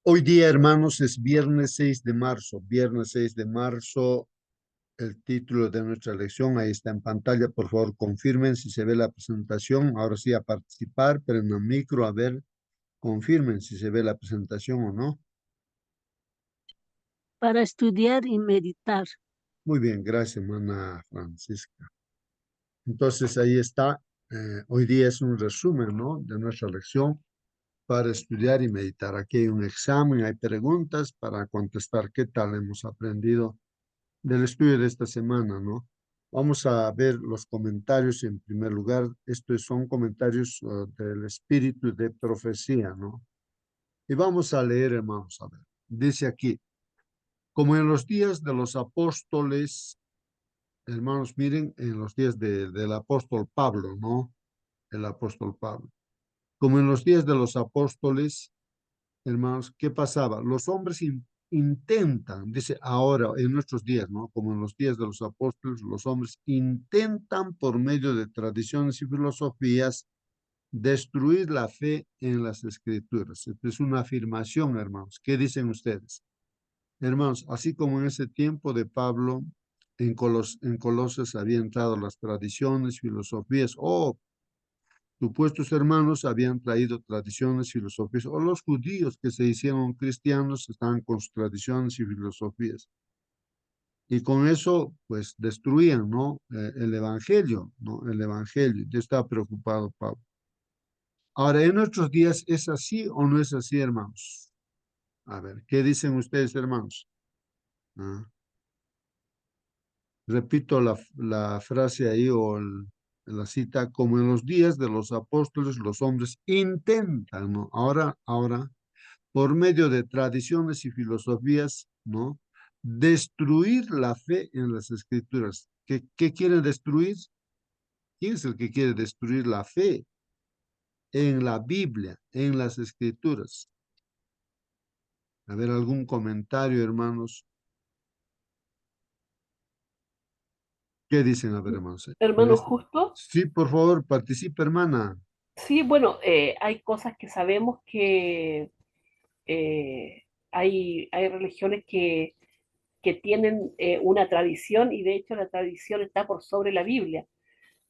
Hoy día, hermanos, es viernes 6 de marzo. Viernes 6 de marzo, el título de nuestra lección, ahí está en pantalla. Por favor, confirmen si se ve la presentación. Ahora sí, a participar, pero en el micro, a ver, confirmen si se ve la presentación o no. Para estudiar y meditar. Muy bien, gracias, hermana Francisca. Entonces, ahí está. Hoy día es un resumen, ¿no?, de nuestra lección para estudiar y meditar. Aquí hay un examen, hay preguntas para contestar qué tal hemos aprendido del estudio de esta semana, ¿no? Vamos a ver los comentarios en primer lugar. Estos son comentarios del espíritu de profecía, ¿no? Y vamos a leer, hermanos, a ver. Dice aquí, como en los días de los apóstoles, hermanos, miren, en los días del apóstol Pablo, ¿no? El apóstol Pablo. Como en los días de los apóstoles, hermanos, ¿qué pasaba? Los hombres intentan, dice ahora, en nuestros días, ¿no? Como en los días de los apóstoles, los hombres intentan por medio de tradiciones y filosofías destruir la fe en las escrituras. Esta es una afirmación, hermanos. ¿Qué dicen ustedes? Hermanos, así como en ese tiempo de Pablo, en Colosas habían entrado las tradiciones, filosofías, supuestos hermanos habían traído tradiciones, filosofías, o los judíos que se hicieron cristianos estaban con sus tradiciones y filosofías. Y con eso, pues, destruían, ¿no? El evangelio, ¿no? El evangelio. Yo estaba preocupado, Pablo. Ahora, en nuestros días, ¿es así o no es así, hermanos? A ver, ¿qué dicen ustedes, hermanos? Ah, repito la frase ahí o la cita, como en los días de los apóstoles, los hombres intentan, ¿no? Ahora por medio de tradiciones y filosofías, ¿no? Destruir la fe en las escrituras. ¿Qué quiere destruir? ¿Quién es el que quiere destruir la fe en la Biblia, en las escrituras? A ver, algún comentario, hermanos. ¿Qué dicen? A ver, hermanos. Hermano Justo, Sí, por favor, participe, hermana. sí, bueno, hay cosas que sabemos que eh, hay religiones que tienen una tradición y de hecho la tradición está por sobre la Biblia.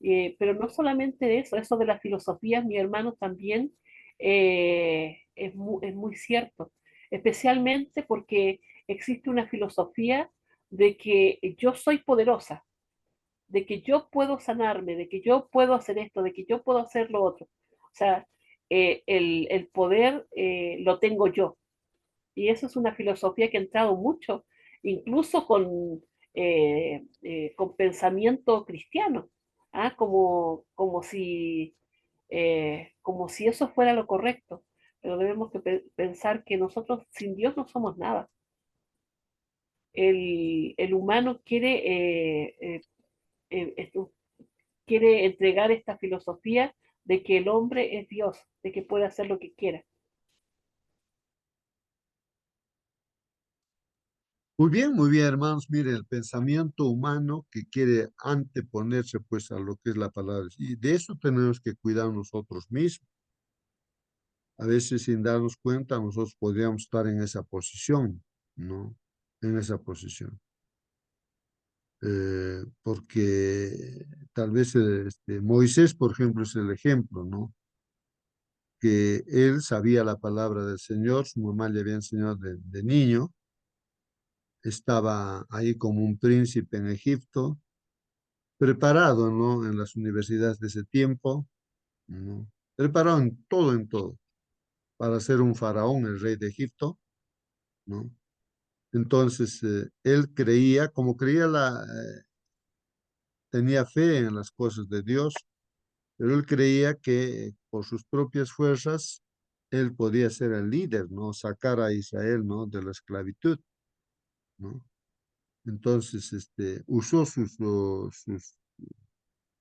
Pero no solamente eso de las filosofías, mi hermano también es muy cierto, especialmente porque existe una filosofía de que yo soy poderosa, de que yo puedo sanarme, de que yo puedo hacer esto, de que yo puedo hacer lo otro. O sea, el poder lo tengo yo. Y eso es una filosofía que ha entrado mucho, incluso con pensamiento cristiano, ¿ah? Como si eso fuera lo correcto. Pero debemos que pensar que nosotros sin Dios no somos nada. El humano quiere entregar esta filosofía de que el hombre es Dios, de que puede hacer lo que quiera. Muy bien, hermanos. Mire, el pensamiento humano que quiere anteponerse, pues, a lo que es la palabra. Y de eso tenemos que cuidar nosotros mismos. A veces sin darnos cuenta nosotros podríamos estar en esa posición, ¿no? En esa posición. Porque tal vez Moisés, por ejemplo, es el ejemplo, ¿no? Que él sabía la palabra del Señor, su mamá le había enseñado de niño, estaba ahí como un príncipe en Egipto, preparado, ¿no? En las universidades de ese tiempo, ¿no? Preparado en todo, para ser un faraón, el rey de Egipto, ¿no? Entonces, él creía, como creía tenía fe en las cosas de Dios, pero él creía que por sus propias fuerzas, él podía ser el líder, ¿no? Sacar a Israel, ¿no? De la esclavitud, ¿no? Entonces, usó sus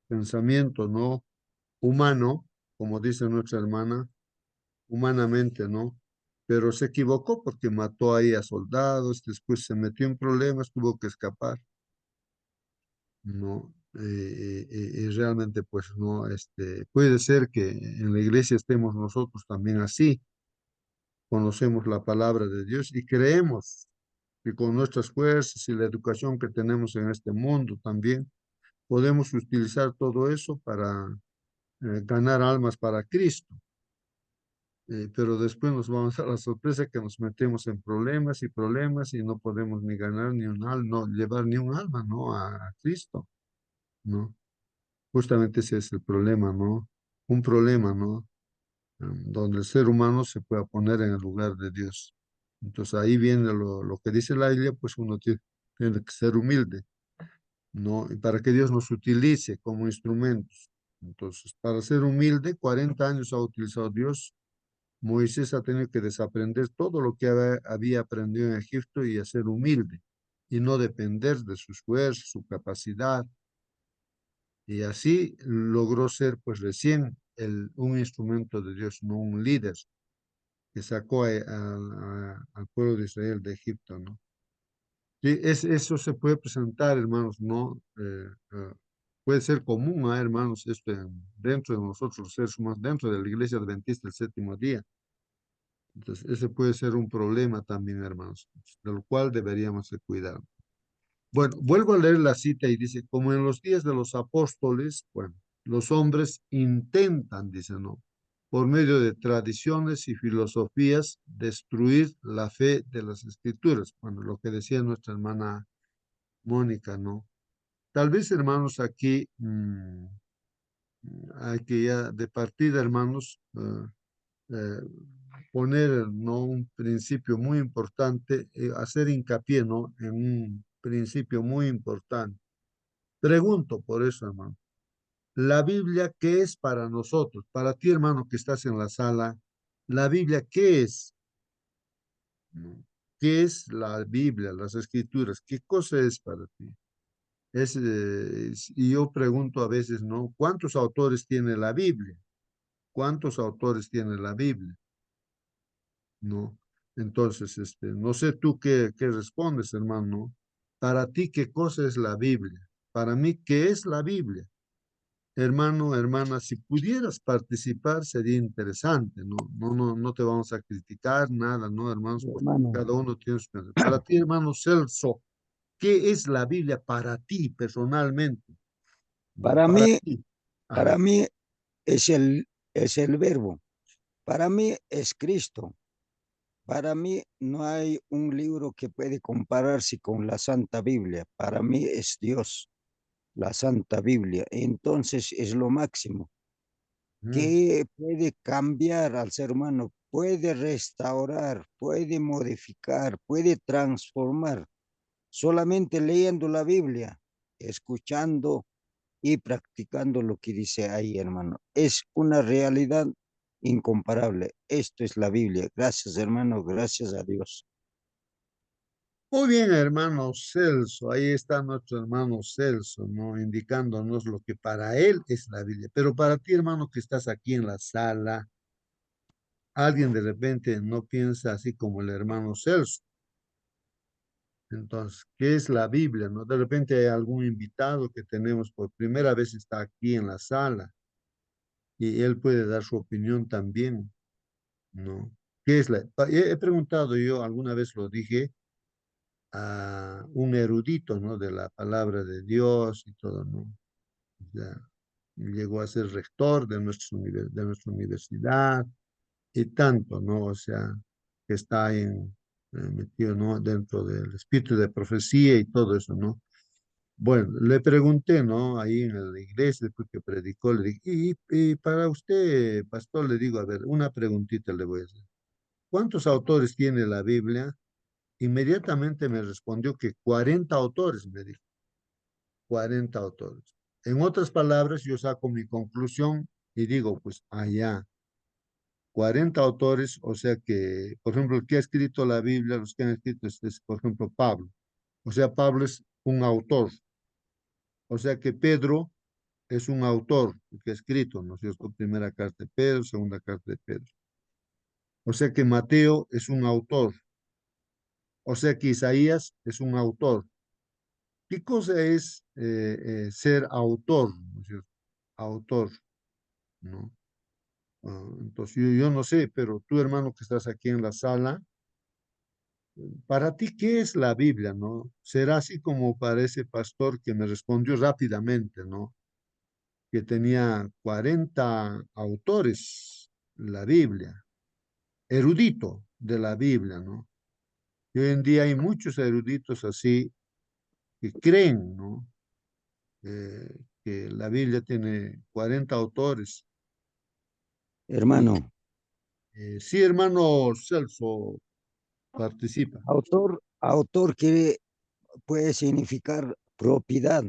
pensamientos, ¿no? Humano, como dice nuestra hermana, humanamente, ¿no? Pero se equivocó porque mató ahí a soldados, después se metió en problemas, tuvo que escapar. No, y realmente pues no, puede ser que en la iglesia estemos nosotros también así, conocemos la palabra de Dios y creemos que con nuestras fuerzas y la educación que tenemos en este mundo también podemos utilizar todo eso para ganar almas para Cristo. Pero después nos vamos a la sorpresa que nos metemos en problemas y problemas y no podemos ni ganar ni un alma, no llevar ni un alma, ¿no? A Cristo, ¿no? Justamente ese es el problema, ¿no? Un problema, ¿no? Donde el ser humano se pueda poner en el lugar de Dios. Entonces ahí viene lo que dice la Biblia, pues uno tiene que ser humilde, ¿no? Y para que Dios nos utilice como instrumentos. Entonces, para ser humilde, 40 años ha utilizado Dios. Moisés ha tenido que desaprender todo lo que había aprendido en Egipto y a ser humilde y no depender de sus fuerzas, su capacidad. Y así logró ser pues recién un instrumento de Dios, no un líder que sacó al pueblo de Israel de Egipto, ¿no? Sí, eso se puede presentar, hermanos, ¿no? Puede ser común, hermanos, esto dentro de nosotros los seres humanos, dentro de la iglesia adventista del séptimo día. Entonces, ese puede ser un problema también, hermanos, de lo cual deberíamos de cuidar. Bueno, vuelvo a leer la cita y dice, como en los días de los apóstoles, bueno, los hombres intentan, dice, ¿no? Por medio de tradiciones y filosofías, destruir la fe de las escrituras. Bueno, lo que decía nuestra hermana Mónica, ¿no? Tal vez, hermanos, aquí hay que ya de partida, hermanos, eh, poner, ¿no? Un principio muy importante, hacer hincapié, ¿no? En un principio muy importante. Pregunto por eso, hermano. La Biblia, ¿qué es para nosotros? Para ti, hermano, que estás en la sala, la Biblia, ¿qué es? ¿No? ¿Qué es la Biblia, las escrituras? ¿Qué cosa es para ti? Y yo pregunto a veces, ¿no? ¿Cuántos autores tiene la Biblia? ¿Cuántos autores tiene la Biblia? ¿No? Entonces, no sé tú qué respondes, hermano. Para ti, ¿qué cosa es la Biblia? Para mí, ¿qué es la Biblia? Hermano, hermana, si pudieras participar sería interesante, ¿no? No te vamos a criticar nada, ¿no, hermanos? Porque Hermano, cada uno tiene su... Para ti, hermano Celso, ¿qué es la Biblia para ti personalmente? ¿No? para Para mí, ti. para Ajá. mí es el verbo. Para mí es Cristo. Para mí no hay un libro que puede compararse con la Santa Biblia. Para mí es Dios, la Santa Biblia. Entonces es lo máximo Mm. que puede cambiar al ser humano, puede restaurar, puede modificar, puede transformar. Solamente leyendo la Biblia, escuchando y practicando lo que dice ahí, hermano. Es una realidad incomparable. Esto es la Biblia. Gracias, hermano. Gracias a Dios. Muy bien, hermano Celso. Ahí está nuestro hermano Celso, ¿no? Indicándonos lo que para él es la Biblia. Pero para ti, hermano, que estás aquí en la sala, alguien de repente no piensa así como el hermano Celso. Entonces, ¿qué es la Biblia, no? De repente hay algún invitado que tenemos por primera vez está aquí en la sala y él puede dar su opinión también, ¿no? ¿Qué es la? He preguntado yo, alguna vez lo dije, a un erudito, ¿no? De la palabra de Dios y todo, ¿no? Ya llegó a ser rector de nuestra universidad y tanto, ¿no? O sea, que está metido, ¿no? Dentro del espíritu de profecía y todo eso, ¿no? Bueno, le pregunté, ¿no? Ahí en la iglesia, después que predicó, le dije, y para usted, pastor, le digo, a ver, una preguntita le voy a hacer. ¿Cuántos autores tiene la Biblia? Inmediatamente me respondió que 40 autores, me dijo, 40 autores. En otras palabras, yo saco mi conclusión y digo, pues allá, 40 autores, o sea que, por ejemplo, el que ha escrito la Biblia, los que han escrito por ejemplo, Pablo. O sea, Pablo es un autor. O sea que Pedro es un autor que ha escrito, ¿no es cierto? Primera carta de Pedro, segunda carta de Pedro. O sea que Mateo es un autor. O sea que Isaías es un autor. ¿Qué cosa es ser autor? ¿No es cierto? Autor, ¿no? Entonces, yo no sé, pero tú, hermano, que estás aquí en la sala, para ti, ¿qué es la Biblia, no? Será así como para ese pastor que me respondió rápidamente, ¿no? Que tenía 40 autores la Biblia, erudito de la Biblia, ¿no? Y hoy en día hay muchos eruditos así que creen, ¿no? Que la Biblia tiene 40 autores. Y Hermano, sí, hermano Celso, participa. autor puede significar propiedad,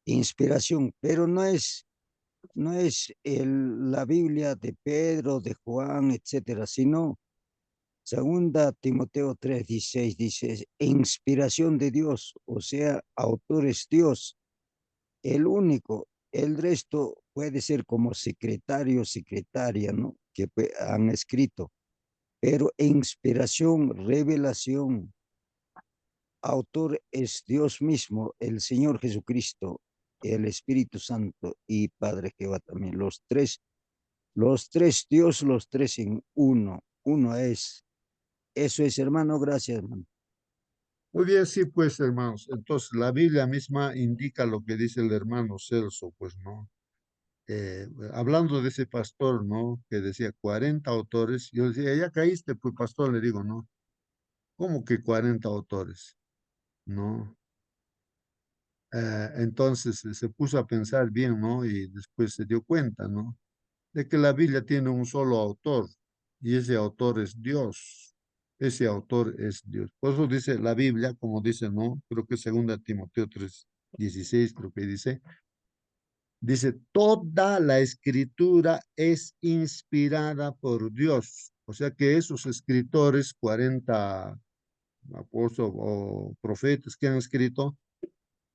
inspiración, pero no es la Biblia de Pedro, de Juan, etcétera, sino segunda Timoteo 3:16 dice, inspiración de Dios, o sea, autor es Dios, el único, el resto puede ser como secretario, secretaria, ¿no? Que han escrito, pero inspiración, revelación, autor es Dios mismo, el Señor Jesucristo, el Espíritu Santo y Padre Jehová también, los tres Dios, los tres en uno, uno es. Eso es, hermano, gracias, hermano. Muy bien, sí, pues, hermanos. Entonces, la Biblia misma indica lo que dice el hermano Celso, pues, ¿no? Hablando de ese pastor, ¿no? Que decía 40 autores, yo decía, ya caíste, pues, pastor, le digo, ¿no? ¿Cómo que 40 autores? ¿No? Entonces se puso a pensar bien, ¿no? Y después se dio cuenta, ¿no? De que la Biblia tiene un solo autor, y ese autor es Dios. Ese autor es Dios. Por eso dice la Biblia, como dice, ¿no? Creo que 2 Timoteo 3:16, creo que dice, toda la escritura es inspirada por Dios. O sea que esos escritores, 40 apóstoles o profetas que han escrito,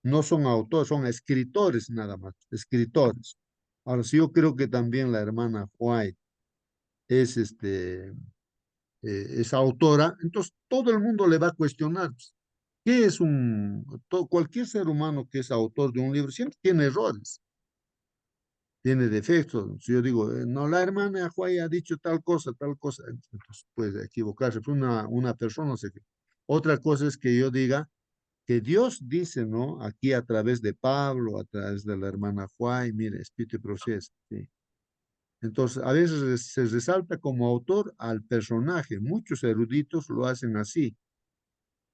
no son autores, son escritores nada más, escritores. Ahora sí, yo creo que también la hermana White es, es autora, entonces todo el mundo le va a cuestionar. Pues, ¿qué es cualquier ser humano que es autor de un libro siempre tiene errores, tiene defectos? Si yo digo, no, la hermana White ha dicho tal cosa, entonces puede equivocarse, fue una persona, no sé qué. Otra cosa es que yo diga, que Dios dice, ¿no? Aquí a través de Pablo, a través de la hermana Juay, mire, espíritu y proceso, ¿sí? Entonces, a veces se resalta como autor al personaje. Muchos eruditos lo hacen así,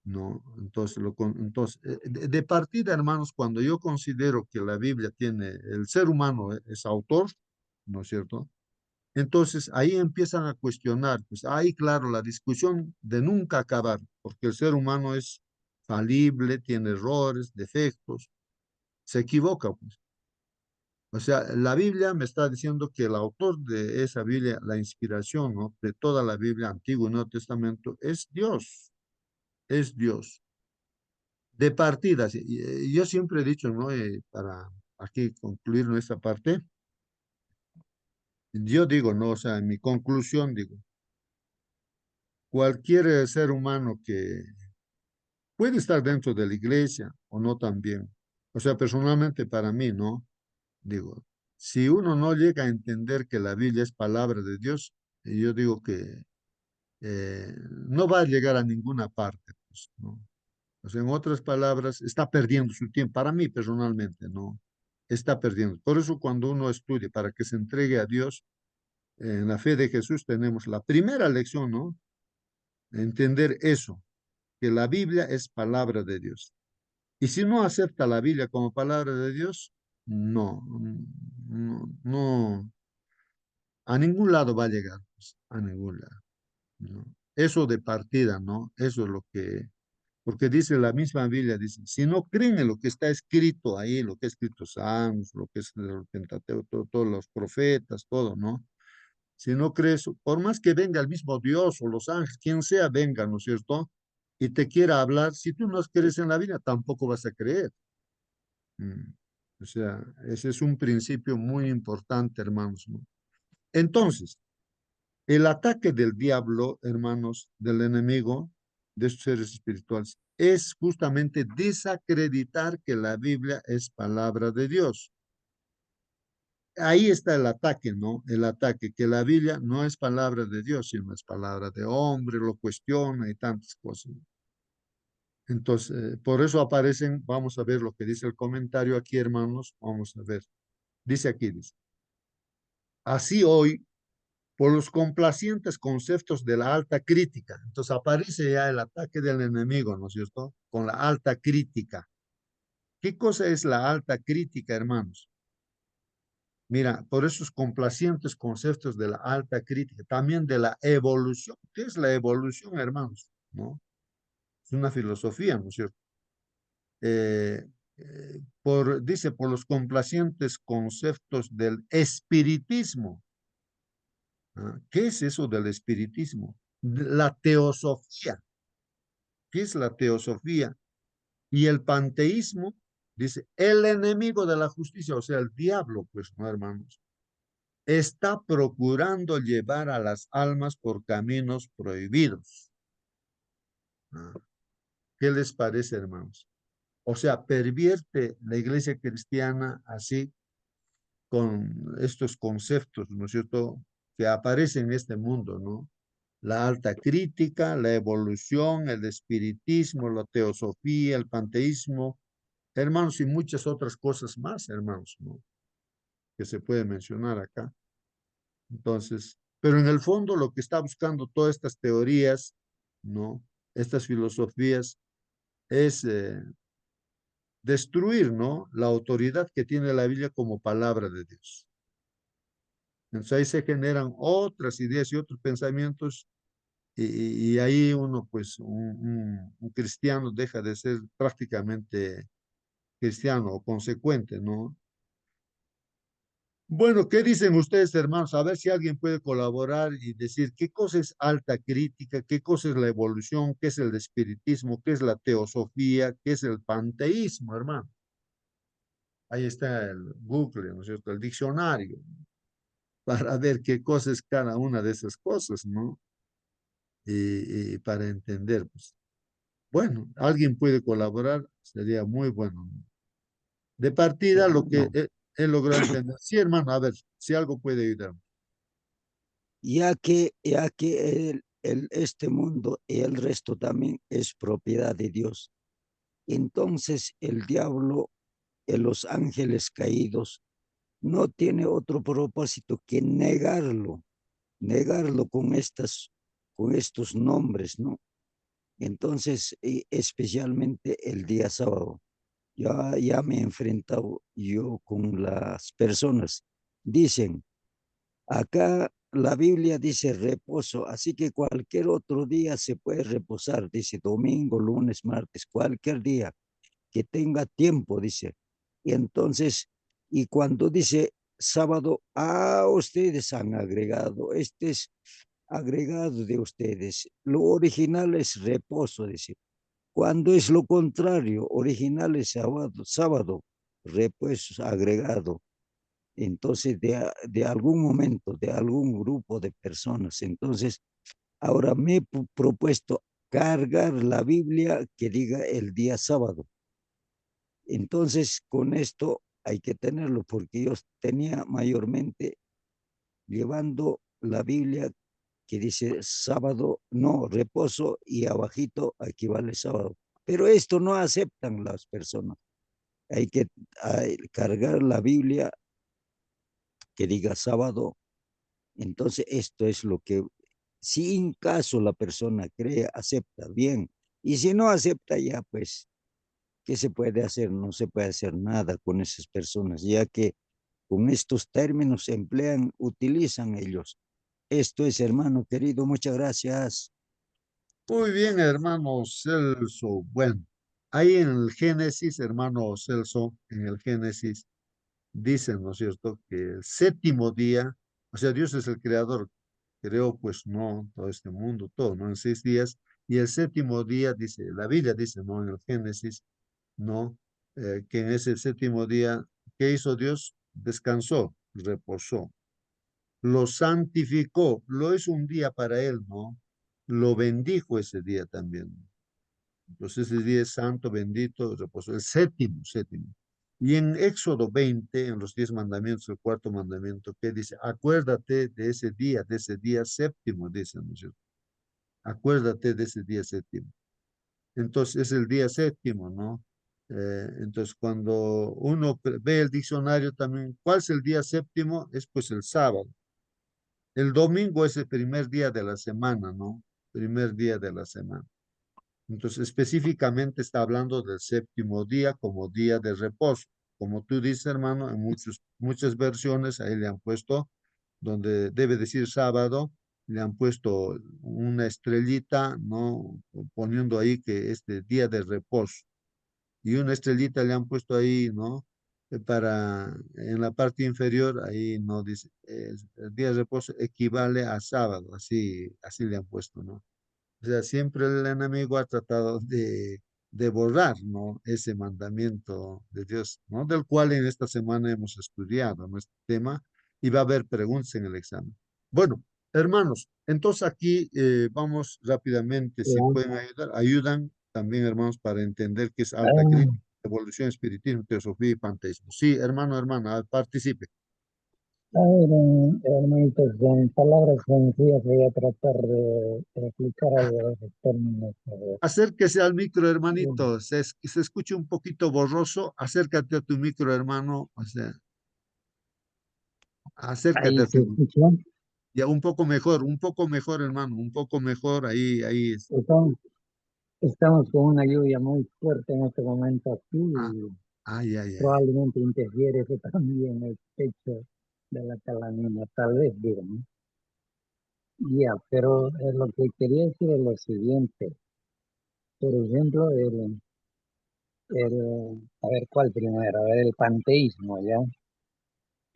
¿no? Entonces, de partida, hermanos, cuando yo considero que la Biblia tiene, el ser humano es autor, ¿no es cierto? Entonces, ahí empiezan a cuestionar, pues ahí, claro, la discusión de nunca acabar, porque el ser humano es falible, tiene errores, defectos, se equivoca, pues. O sea, la Biblia me está diciendo que el autor de esa Biblia, la inspiración, ¿no? De toda la Biblia, Antiguo y Nuevo Testamento, es Dios, es Dios. De partida, sí, yo siempre he dicho, ¿no? Para aquí concluir nuestra parte, yo digo, ¿no? O sea, en mi conclusión digo, cualquier ser humano que puede estar dentro de la iglesia o no también. O sea, personalmente para mí, ¿no? Digo, si uno no llega a entender que la Biblia es palabra de Dios, yo digo que no va a llegar a ninguna parte, pues, ¿no? O sea, en otras palabras, está perdiendo su tiempo. Para mí personalmente, ¿no? Está perdiendo. Por eso cuando uno estudia para que se entregue a Dios, en la fe de Jesús tenemos la primera lección, ¿no? Entender eso, que la Biblia es palabra de Dios. Y si no acepta la Biblia como palabra de Dios, no, a ningún lado va a llegar, pues, a ningún lado, ¿no? Eso de partida, ¿no? Eso es lo que, porque dice la misma Biblia, dice, si no creen en lo que está escrito ahí, lo que ha escrito Salmos, lo que es el Pentateuco, todos los profetas, todo, ¿no? Si no crees, por más que venga el mismo Dios o los ángeles, quien sea, venga, ¿no es cierto? Y te quiera hablar, si tú no crees en la Biblia, tampoco vas a creer. Mm. O sea, ese es un principio muy importante, hermanos, ¿no? Entonces, el ataque del diablo, hermanos, del enemigo, de estos seres espirituales, es justamente desacreditar que la Biblia es palabra de Dios. ahí está el ataque, ¿no? El ataque, que la Biblia no es palabra de Dios, sino es palabra de hombre, lo cuestiona y tantas cosas. Entonces, por eso aparecen, vamos a ver lo que dice el comentario aquí, hermanos, vamos a ver. Dice aquí, dice, así hoy, por los complacientes conceptos de la alta crítica, entonces aparece ya el ataque del enemigo, ¿no es cierto? Con la alta crítica. ¿Qué cosa es la alta crítica, hermanos? Mira, por esos complacientes conceptos de la alta crítica, también de la evolución. ¿Qué es la evolución, hermanos? ¿No? Es una filosofía, ¿no es cierto? Dice, por los complacientes conceptos del espiritismo. ¿Ah? ¿Qué es eso del espiritismo? La teosofía. ¿Qué es la teosofía? Y el panteísmo, dice, el enemigo de la justicia, o sea, el diablo, pues, ¿no, hermanos? Está procurando llevar a las almas por caminos prohibidos. ¿Ah? ¿Qué les parece, hermanos? O sea, pervierte la iglesia cristiana así con estos conceptos, ¿no es cierto?, que aparecen en este mundo, ¿no? La alta crítica, la evolución, el espiritismo, la teosofía, el panteísmo, hermanos, y muchas otras cosas más, hermanos, ¿no? Que se puede mencionar acá. Entonces, pero en el fondo lo que está buscando todas estas teorías, ¿no? Estas filosofías es destruir, ¿no? La autoridad que tiene la Biblia como palabra de Dios. Entonces ahí se generan otras ideas y otros pensamientos y ahí uno, pues, un cristiano deja de ser prácticamente cristiano o consecuente, ¿no? Bueno, ¿qué dicen ustedes, hermanos? A ver si alguien puede colaborar y decir qué cosa es alta crítica, qué cosa es la evolución, qué es el espiritismo, qué es la teosofía, qué es el panteísmo, hermano. Ahí está el Google, ¿no es cierto? El diccionario, para ver qué cosa es cada una de esas cosas, ¿no? Y para entender, pues. Bueno, alguien puede colaborar, sería muy bueno, ¿no? De partida, lo que Hermano, he logrado entender. Sí, hermano, a ver, si algo puede ayudar. ya que este mundo y el resto también es propiedad de Dios. Entonces el diablo, los ángeles caídos, no tiene otro propósito que negarlo con estos nombres, ¿no? Entonces, especialmente el día sábado, ya me he enfrentado yo con las personas. Dicen, acá la Biblia dice reposo, así que cualquier otro día se puede reposar, dice domingo, lunes, martes, cualquier día que tenga tiempo, dice. Y entonces, y cuando dice sábado, ustedes han agregado, este es agregado de ustedes. Lo original es reposo, dice. Cuando es lo contrario, original es sábado, reposo agregado. Entonces, de algún momento, de algún grupo de personas. Entonces, ahora me he propuesto cargar la Biblia que diga el día sábado. Entonces, con esto hay que tenerlo porque yo tenía mayormente llevando la Biblia que dice sábado, no, reposo y abajito equivale sábado. Pero esto no aceptan las personas. Hay que cargar la Biblia que diga sábado. Entonces, esto es lo que, si en caso la persona cree, acepta bien. Y si no acepta ya, pues, ¿qué se puede hacer? No se puede hacer nada con esas personas, ya que con estos términos se emplean, utilizan ellos. Esto es, hermano querido, muchas gracias. Muy bien, hermano Celso. Bueno, ahí en el Génesis, hermano Celso, en el Génesis, dicen, ¿no es cierto?, que el séptimo día, o sea, Dios es el creador, creó pues no todo este mundo, todo, ¿no? En 6 días, y el séptimo día, dice, la Biblia dice, ¿no? En el Génesis, ¿no? Que en ese séptimo día, ¿qué hizo Dios? Descansó, reposó, lo santificó, lo hizo un día para él, ¿no? Lo bendijo ese día también. Entonces ese día es santo, bendito, reposo, el séptimo, séptimo. Y en Éxodo 20, en los 10 mandamientos, el cuarto mandamiento, que dice, acuérdate de ese día séptimo, dice, ¿no es cierto? Acuérdate de ese día séptimo. Entonces es el día séptimo, ¿no? Entonces cuando uno ve el diccionario también, ¿cuál es el día séptimo? Es pues el sábado. El domingo es el primer día de la semana, ¿no? Primer día de la semana. Entonces, específicamente está hablando del séptimo día como día de reposo. Como tú dices, hermano, en muchas versiones ahí le han puesto, donde debe decir sábado, le han puesto una estrellita, ¿no? Poniendo ahí que es de día de reposo. Y una estrellita le han puesto ahí, ¿no? En la parte inferior, ahí no dice, el día de reposo equivale a sábado, así le han puesto, ¿no? O sea, siempre el enemigo ha tratado de borrar, ¿no? Ese mandamiento de Dios, ¿no? Del cual en esta semana hemos estudiado nuestro tema y va a haber preguntas en el examen. Bueno, hermanos, entonces aquí vamos rápidamente, si pueden ayudar, ayudan también, hermanos, para entender qué es alta crítica, evolución, espiritismo, teosofía y panteísmo. Sí, hermano, hermana, participe. A ver, hermanitos, en palabras sencillas voy a tratar de explicar algo de esos términos. A ver. Acérquese al micro, hermanito. Se escucha un poquito borroso. Acércate a tu micro, hermano. O sea, acércate Ahí a se tu. escucha. Ya, un poco mejor, hermano. Un poco mejor. Ahí es. Estamos, estamos con una lluvia muy fuerte en este momento aquí Ah, y ay, ay, ay. probablemente interfiere eso también el techo de la calamina, tal vez, digo, ¿no? Ya, pero lo que quería decir es lo siguiente. Por ejemplo, a ver, ¿cuál primero? A ver, el panteísmo, ¿ya?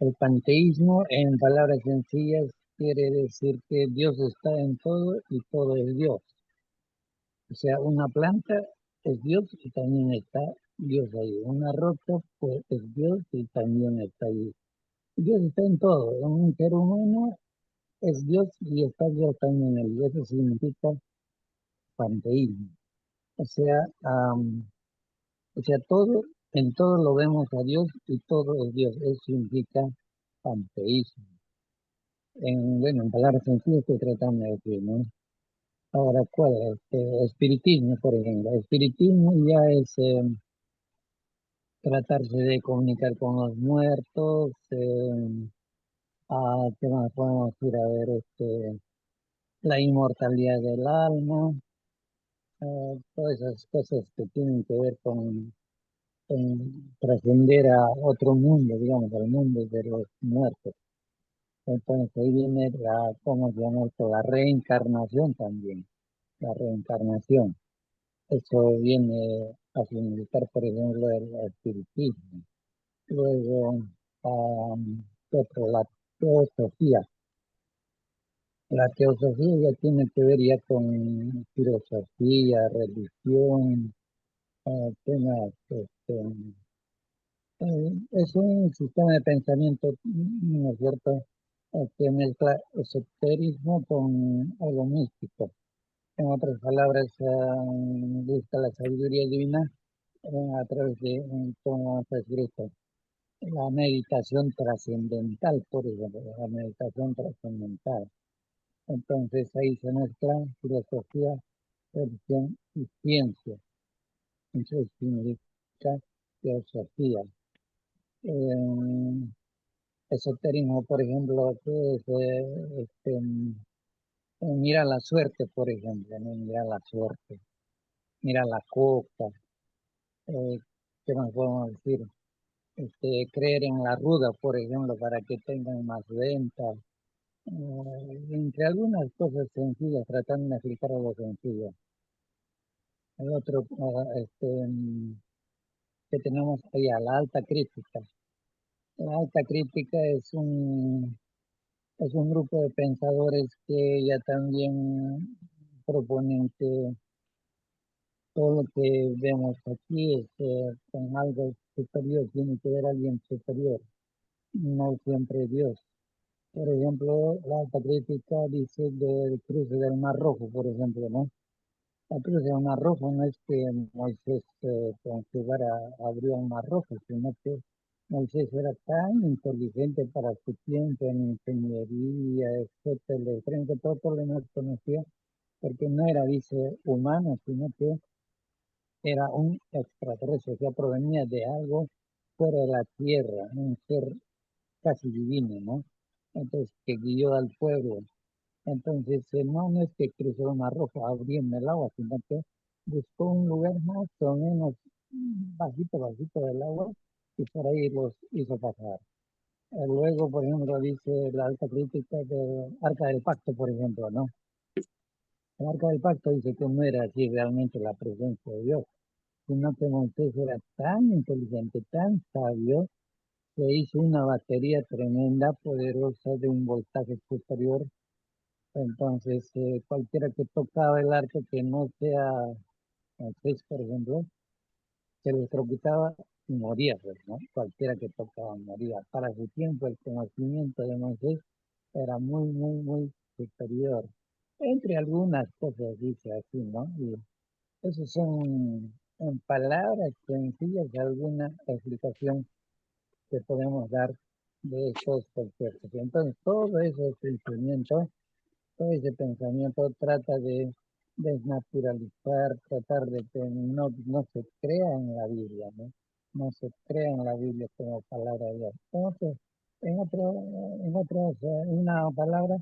El panteísmo, en palabras sencillas, quiere decir que Dios está en todo y todo es Dios. O sea, una planta es Dios y también está Dios ahí. Una roca pues, es Dios y también está ahí. Dios está en todo. Un ser humano es Dios y está Dios también en él. Eso significa panteísmo. O sea, todo, en todo lo vemos a Dios y todo es Dios. Eso significa panteísmo. Bueno, en palabras sencillas estoy tratando de decir, ¿no? Ahora, ¿cuál es? Espiritismo, por ejemplo. Espiritismo ya es tratarse de comunicar con los muertos. ¿Qué más podemos decir? A ver, la inmortalidad del alma, todas esas cosas que tienen que ver con trascender a otro mundo, digamos, al mundo de los muertos. Entonces ahí viene ¿cómo se llama esto? La reencarnación también, la reencarnación. Eso viene a significar, por ejemplo, el espiritismo. Luego, ¿qué otro? La teosofía. La teosofía ya tiene que ver ya con filosofía, religión, temas, es un sistema de pensamiento, ¿no es cierto?, que mezcla esoterismo con algo místico. En otras palabras, busca la sabiduría divina a través de, como está escrito, la meditación trascendental, por ejemplo, la meditación trascendental. Entonces ahí se mezclan filosofía, religión y ciencia. Eso significa teosofía. Eh, Esoterismo, por ejemplo, que es, mira la suerte, por ejemplo, ¿no? Mira la suerte, mira la coca, eh, ¿qué más podemos decir? Creer en la ruda, por ejemplo, para que tengan más ventas, entre algunas cosas sencillas, tratando de explicar algo sencillo. El otro, que tenemos ahí a la alta crítica. La alta crítica es un grupo de pensadores que ya también proponen que todo lo que vemos aquí es con algo superior, tiene que ver alguien superior, no siempre Dios. Por ejemplo, la alta crítica dice del cruce del Mar Rojo, por ejemplo, ¿no? La cruz de un mar rojo no es que Moisés con su vara abrió un mar rojo, sino que Moisés era tan inteligente para su tiempo en ingeniería, etcétera, frente a todo lo demás conocía, porque no era, dice, humano, sino que era un extraterrestre, o sea, provenía de algo fuera de la tierra, un ser casi divino, ¿no? Entonces, que guió al pueblo. Entonces, no es que cruzó una roja abriendo el agua, sino que buscó un lugar más o menos bajito del agua y por ahí los hizo pasar. Luego, por ejemplo, dice la alta crítica del Arca del Pacto, por ejemplo, ¿no? El Arca del Pacto dice que no era así realmente la presencia de Dios, sino que Moisés era tan inteligente, tan sabio, que hizo una batería tremenda, poderosa, de un voltaje superior. Entonces, cualquiera que tocaba el arco que no sea Moisés, por ejemplo, se electrocutaba y moría, pues, ¿no? Cualquiera que tocaba moría. Para su tiempo, el conocimiento de Moisés era muy superior. Entre algunas cosas dice así, ¿no? Y eso son, en palabras sencillas, alguna explicación que podemos dar de estos conceptos. Entonces, todo ese pensamiento, todo ese pensamiento trata de desnaturalizar, tratar de que no se crea en la Biblia, ¿no? No se crea en la Biblia como palabra de Dios. Entonces, en una palabra,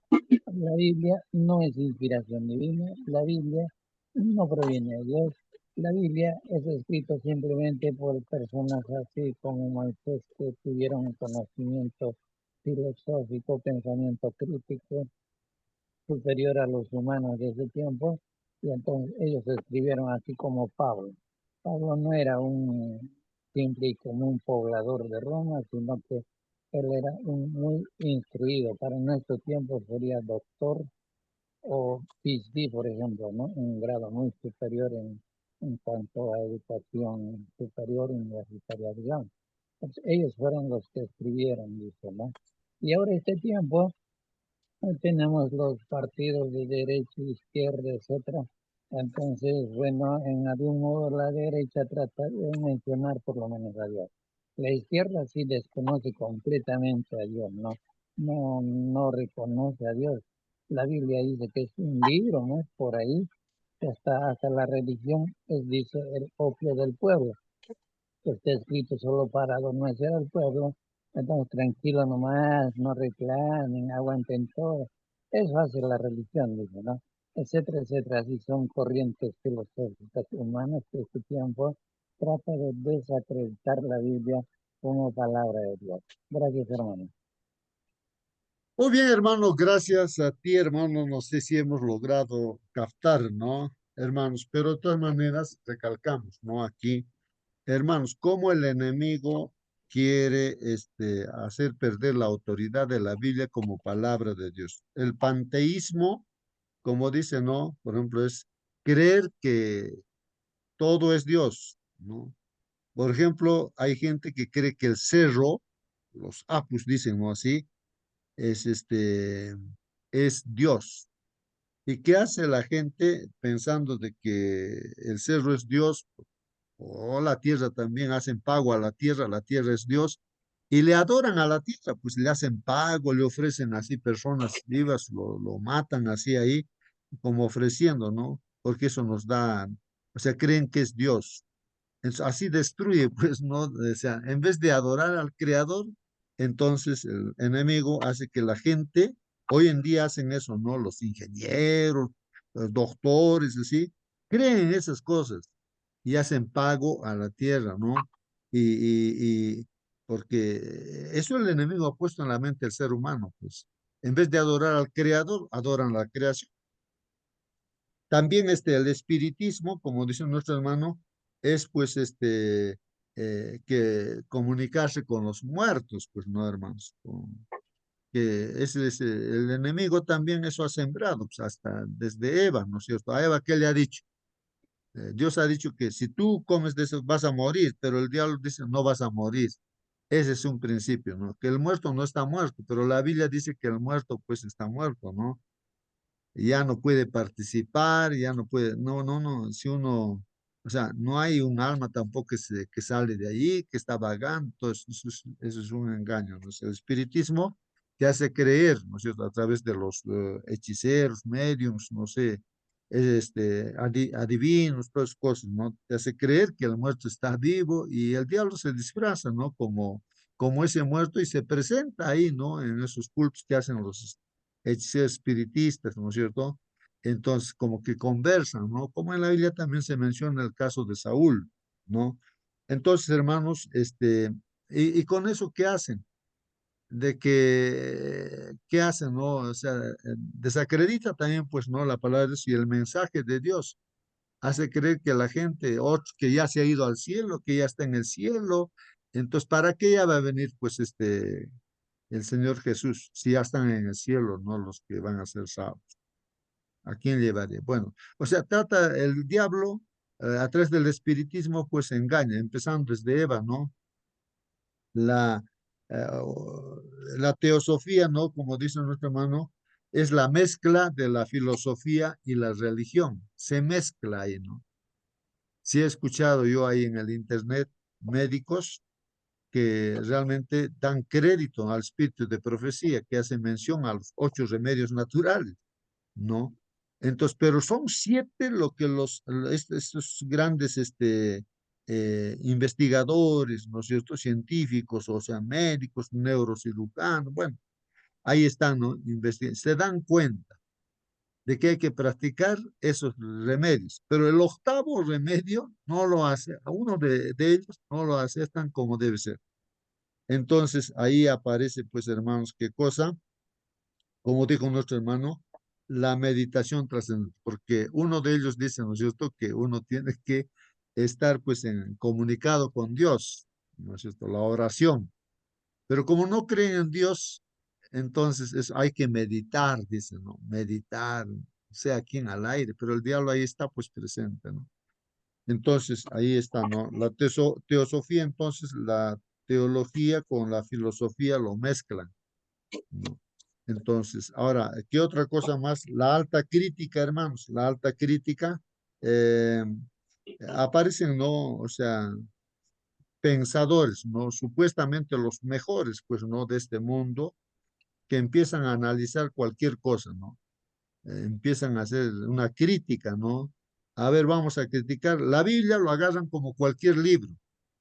la Biblia no es inspiración divina, la Biblia no proviene de Dios, la Biblia es escrito simplemente por personas así como Moisés que tuvieron conocimiento filosófico, pensamiento crítico, superior a los humanos de ese tiempo, y entonces ellos escribieron así como Pablo. Pablo no era un simple y común poblador de Roma, sino que él era un muy instruido. Para nuestro tiempo sería doctor o PhD, por ejemplo, ¿no? Un grado muy superior en cuanto a educación superior universitaria, digamos. Entonces, ellos fueron los que escribieron, dice, ¿no? Y ahora este tiempo tenemos los partidos de derecha, izquierda, etcétera. Entonces, bueno, en algún modo la derecha trata de mencionar por lo menos a Dios. La izquierda sí desconoce completamente a Dios, ¿no? No reconoce a Dios. La Biblia dice que es un libro, ¿no? Por ahí, que hasta la religión es, dice, el opio del pueblo, que está escrito solo para adormecer al pueblo. Entonces, tranquilo nomás, no reclamen, aguanten todo. Eso hace la religión, dice, ¿no? Etcétera, etcétera. Así son corrientes filosóficas humanas que este tiempo trata de desacreditar la Biblia como palabra de Dios. Gracias, hermano. Muy bien, hermano, gracias a ti, hermano. No sé si hemos logrado captar, ¿no, hermanos? Pero de todas maneras, recalcamos, ¿no? Aquí, hermanos, cómo el enemigo quiere hacer perder la autoridad de la Biblia como palabra de Dios. El panteísmo, como dice, ¿no? Por ejemplo, es creer que todo es Dios, ¿no? Por ejemplo, hay gente que cree que el cerro, los apus dicen, ¿no? Así, es es Dios. ¿Y qué hace la gente pensando de que el cerro es Dios o la tierra también? Hacen pago a la tierra es Dios y le adoran a la tierra, pues le hacen pago, le ofrecen así personas vivas, lo matan así ahí como ofreciendo, ¿no? Porque eso nos da, o sea, creen que es Dios. Así destruye, pues, ¿no? O sea, en vez de adorar al Creador, entonces el enemigo hace que la gente, hoy en día hacen eso, ¿no? Los ingenieros, los doctores, así, creen en esas cosas y hacen pago a la tierra, ¿no? Y porque eso el enemigo ha puesto en la mente del ser humano, pues, en vez de adorar al Creador, adoran la creación. También el espiritismo, como dice nuestro hermano, es pues que comunicarse con los muertos, pues no, hermanos. Que ese es el enemigo también eso ha sembrado, pues hasta desde Eva, ¿no es cierto? A Eva, ¿qué le ha dicho? Dios ha dicho que si tú comes de eso vas a morir, pero el diablo dice no vas a morir. Ese es un principio, ¿no? Que el muerto no está muerto, pero la Biblia dice que el muerto pues está muerto, ¿no? ya no puede participar, ya no puede, no, si uno, o sea, no hay un alma tampoco que sale de ahí, que está vagando, entonces eso es un engaño, ¿no? O sea, el espiritismo te hace creer, ¿no es cierto?, a través de los hechiceros, mediums, no sé, adivinos, todas esas cosas, ¿no? Te hace creer que el muerto está vivo y el diablo se disfraza, ¿no? Como ese muerto y se presenta ahí, ¿no? En esos cultos que hacen los hechiceros espiritistas, ¿no es cierto? Entonces, como que conversan, ¿no? Como en la Biblia también se menciona el caso de Saúl, ¿no? Entonces, hermanos, y con eso, ¿qué hacen? De que, ¿qué hacen, no? O sea, desacredita también, pues, ¿no? La palabra de Dios y el mensaje de Dios. Hace creer que la gente, otro, que ya se ha ido al cielo, que ya está en el cielo. Entonces, ¿para qué ya va a venir, pues, el Señor Jesús, si ya están en el cielo, no los que van a ser salvos? ¿A quién llevaría? Bueno, o sea, trata el diablo a través del espiritismo, pues engaña, empezando desde Eva, ¿no? La, la teosofía, ¿no? Como dice nuestro hermano, es la mezcla de la filosofía y la religión. Se mezcla ahí, ¿no? Sí he escuchado yo ahí en el internet médicos que realmente dan crédito al espíritu de profecía, que hace mención a los 8 remedios naturales, ¿no? Entonces, pero son 7 lo que estos grandes investigadores, ¿no es cierto? Científicos, o sea, médicos, neurocirujanos, bueno, ahí están, ¿no? Se dan cuenta de que hay que practicar esos remedios, pero el 8.º remedio no lo hace, a uno de ellos no lo aceptan como debe ser. Entonces, ahí aparece, pues, hermanos, qué cosa, como dijo nuestro hermano, la meditación trascendente, porque uno de ellos dice, ¿no es cierto?, que uno tiene que estar, pues, en comunicado con Dios, ¿no es cierto?, la oración. Pero como no creen en Dios, entonces hay que meditar, dice, ¿no? Meditar, sea aquí en al aire, pero el diablo ahí está, pues, presente, ¿no? Entonces, ahí está, ¿no? La teosofía, entonces, la teología con la filosofía lo mezclan, ¿no? Entonces, ahora, ¿qué otra cosa más? La alta crítica, hermanos, la alta crítica, eh, aparecen, ¿no? O sea, pensadores, ¿no? Supuestamente los mejores, pues, ¿no? De este mundo, que empiezan a analizar cualquier cosa, ¿no? Empiezan a hacer una crítica, ¿no? A ver, vamos a criticar. La Biblia lo agarran como cualquier libro.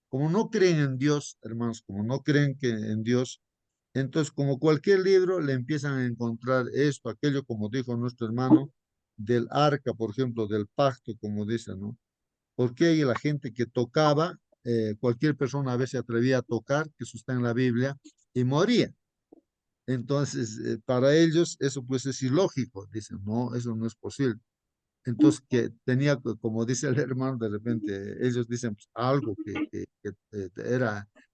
Como no creen en Dios, hermanos, como no creen que en Dios, entonces como cualquier libro le empiezan a encontrar esto, aquello, como dijo nuestro hermano, del arca, por ejemplo, del pacto, como dice, ¿no? Porque hay la gente que tocaba, cualquier persona a veces se atrevía a tocar, que eso está en la Biblia, y moría. Entonces, para ellos eso pues es ilógico. Dicen, no, eso no es posible. Entonces, que tenía, como dice el hermano, de repente, ellos dicen pues, algo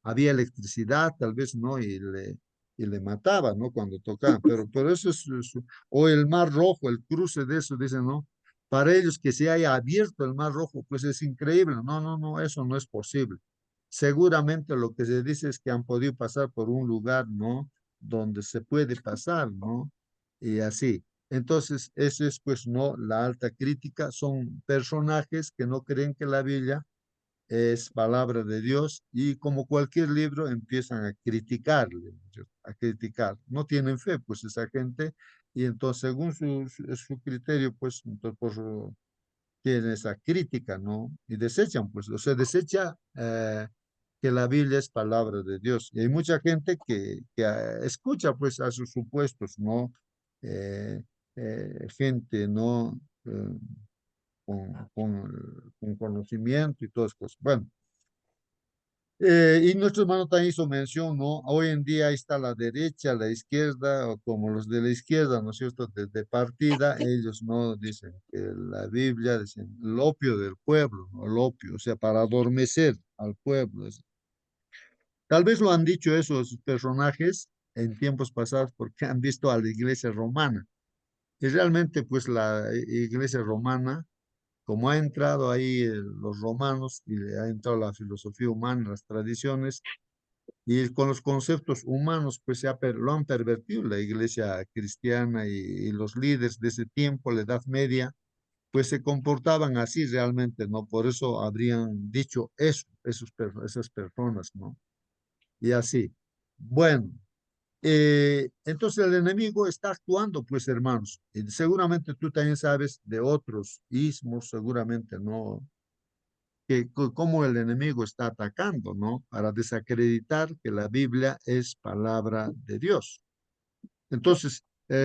había electricidad, tal vez, ¿no? Y le mataba, ¿no? Cuando tocaba. Pero eso o el Mar Rojo, el cruce de eso, dicen, ¿no? Para ellos que se haya abierto el Mar Rojo, pues es increíble. No, no, no, eso no es posible. Seguramente lo que se dice es que han podido pasar por un lugar, ¿no? Donde se puede pasar, ¿no? Y así. Entonces, eso es pues no la alta crítica, son personajes que no creen que la Biblia es palabra de Dios y como cualquier libro empiezan a criticarle, ¿no es cierto? A criticar. No tienen fe, pues esa gente, y entonces según su criterio, pues entonces tienen esa crítica, ¿no? Y desechan, pues, o sea, desecha que la Biblia es palabra de Dios. Y hay mucha gente que escucha, pues, a sus supuestos, ¿no? Eh, gente, ¿no? Eh, con conocimiento y todas cosas. Bueno, y nuestro hermano también hizo mención, ¿no? Hoy en día ahí está la derecha, la izquierda, o como los de la izquierda, ¿no es cierto? De partida, ellos no dicen que la Biblia, dicen el opio del pueblo, ¿no? El opio, o sea, para adormecer al pueblo. Tal vez lo han dicho esos personajes en tiempos pasados porque han visto a la iglesia romana. Y realmente, pues la iglesia romana, como ha entrado ahí los romanos y le ha entrado la filosofía humana, las tradiciones, Y con los conceptos humanos, pues lo han pervertido la iglesia cristiana y los líderes de ese tiempo, la Edad Media, pues se comportaban así realmente, ¿no? Por eso habrían dicho eso, esas personas, ¿no? Y así. Bueno, entonces el enemigo está actuando, pues hermanos. Y seguramente tú también sabes de otros ismos, seguramente, ¿no? Cómo el enemigo está atacando, ¿no? Para desacreditar que la Biblia es palabra de Dios. Entonces,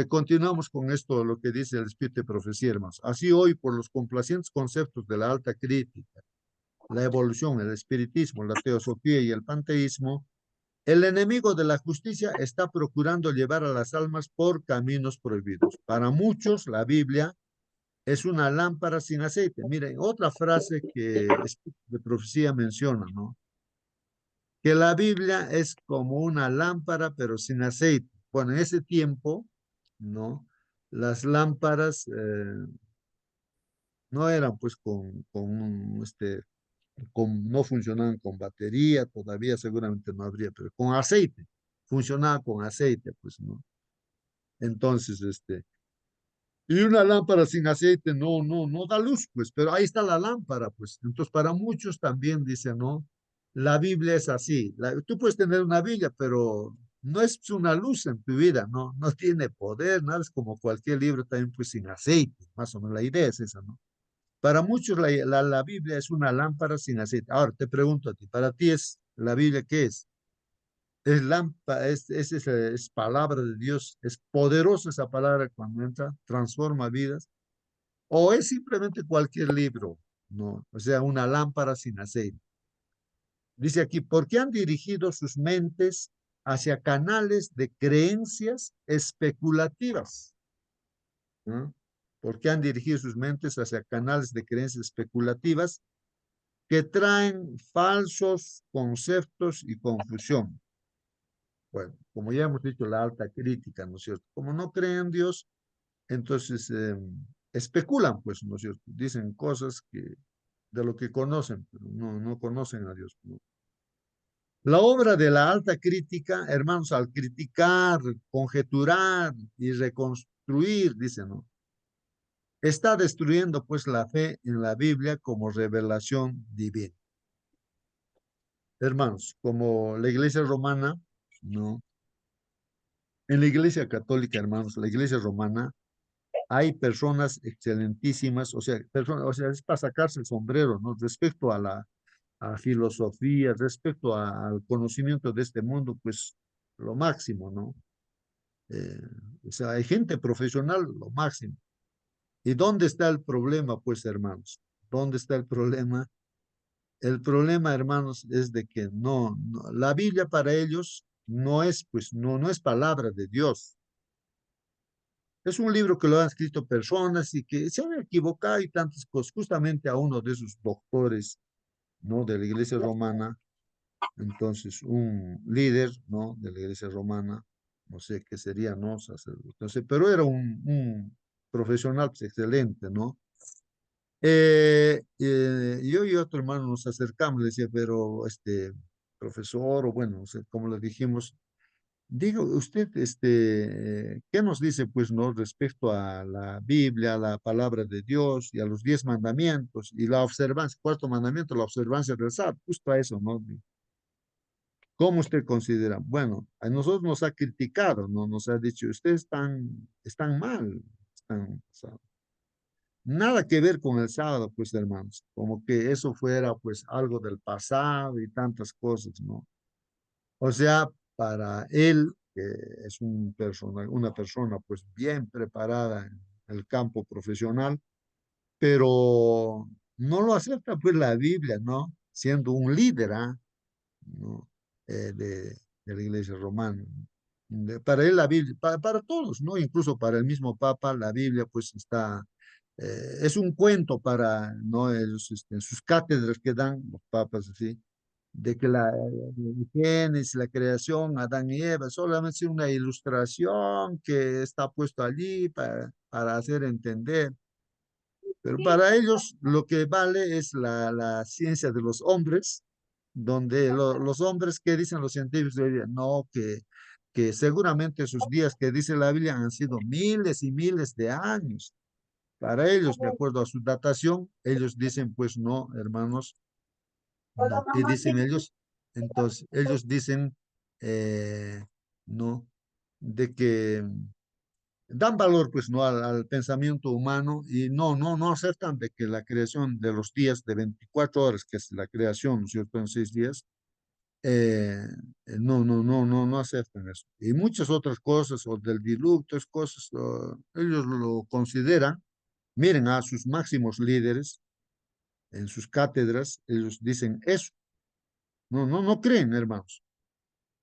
continuamos con esto, lo que dice el Espíritu de Profecía, hermanos. Así hoy, por los complacientes conceptos de la alta crítica, la evolución, el espiritismo, la teosofía y el panteísmo, el enemigo de la justicia está procurando llevar a las almas por caminos prohibidos. Para muchos, la Biblia es una lámpara sin aceite. Miren, otra frase que de profecía menciona, ¿no? Que la Biblia es como una lámpara, pero sin aceite. Bueno, en ese tiempo, ¿no? Las lámparas no eran pues no funcionaban con batería, todavía seguramente no habría, pero con aceite, funcionaba con aceite, pues, ¿no? Entonces, y una lámpara sin aceite no da luz, pues, pero ahí está la lámpara, pues. Entonces, para muchos también dice, ¿no? La Biblia es así. Tú puedes tener una Biblia, pero no es una luz en tu vida, ¿no? No tiene poder, nada, es como cualquier libro también, pues, sin aceite. Más o menos la idea es esa, ¿no? Para muchos la Biblia es una lámpara sin aceite. Ahora, te pregunto a ti, ¿para ti es la Biblia qué es? Es lámpara, es palabra de Dios, es poderosa esa palabra cuando entra, transforma vidas. O es simplemente cualquier libro, ¿no? O sea, una lámpara sin aceite. Dice aquí, ¿por qué han dirigido sus mentes hacia canales de creencias especulativas? ¿No? ¿Por qué han dirigido sus mentes hacia canales de creencias especulativas que traen falsos conceptos y confusión? Bueno, como ya hemos dicho, la alta crítica, ¿no es cierto? Como no creen en Dios, entonces especulan, pues, ¿no es cierto? Dicen cosas de lo que conocen, pero no conocen a Dios, ¿no? La obra de la alta crítica, hermanos, al criticar, conjeturar y reconstruir, dice, ¿no? Está destruyendo pues la fe en la Biblia como revelación divina. Hermanos, como la iglesia romana, ¿no? En la iglesia católica, hermanos, la iglesia romana, hay personas excelentísimas, o sea, es para sacarse el sombrero, ¿no? Respecto a a filosofía, respecto al conocimiento de este mundo, pues lo máximo, ¿no? Eh, o sea, hay gente profesional, lo máximo. ¿Y dónde está el problema, pues, hermanos? ¿Dónde está el problema? El problema, hermanos, es de que la Biblia para ellos no es, pues, no es palabra de Dios. Es un libro que lo han escrito personas y que se han equivocado y tantas cosas. Justamente a uno de esos doctores, ¿no? De la iglesia romana, entonces un líder, ¿no? De la iglesia romana, no sé qué sería, ¿no? Sacerdote, no sé, pero era un profesional pues, excelente, ¿no? Yo y otro hermano nos acercamos, le decía, pero profesor, o bueno, como le dijimos, diga usted, ¿qué nos dice, pues, no, respecto a la Biblia, a la palabra de Dios y a los 10 mandamientos y la observancia, cuarto mandamiento, la observancia del sábado, justo a eso, ¿no? ¿Cómo usted considera? Bueno, a nosotros nos ha criticado, ¿no? Nos ha dicho, ustedes están mal, o sea, nada que ver con el sábado, pues, hermanos, como que eso fuera, pues, algo del pasado y tantas cosas, ¿no? O sea, para él, que es una persona, pues, bien preparada en el campo profesional, pero no lo acepta, pues, la Biblia, ¿no? Siendo un líder, ¿ah? ¿No? De la iglesia romana. Para él la Biblia, para todos, ¿no? Incluso para el mismo Papa, la Biblia pues es un cuento para, ¿no? Ellos, sus cátedras que dan los papas, así, de que el Génesis, la creación, Adán y Eva, solamente es una ilustración que está puesto allí para hacer entender. Pero para ellos lo que vale es la ciencia de los hombres, donde los hombres que dicen los científicos hoy día, no, que seguramente esos días que dice la Biblia han sido miles y miles de años. Para ellos, de acuerdo a su datación, ellos dicen, pues no, hermanos, no. ¿Qué dicen ellos? Entonces, ellos dicen, no, de que dan valor, pues, no al pensamiento humano y no aceptan de que la creación de los días de 24 horas, que es la creación, ¿no es cierto?, en 6 días, no aceptan eso. Y muchas otras cosas, o del diluvio, otras cosas, ellos lo consideran. Miren a sus máximos líderes en sus cátedras, ellos dicen eso. No creen, hermanos.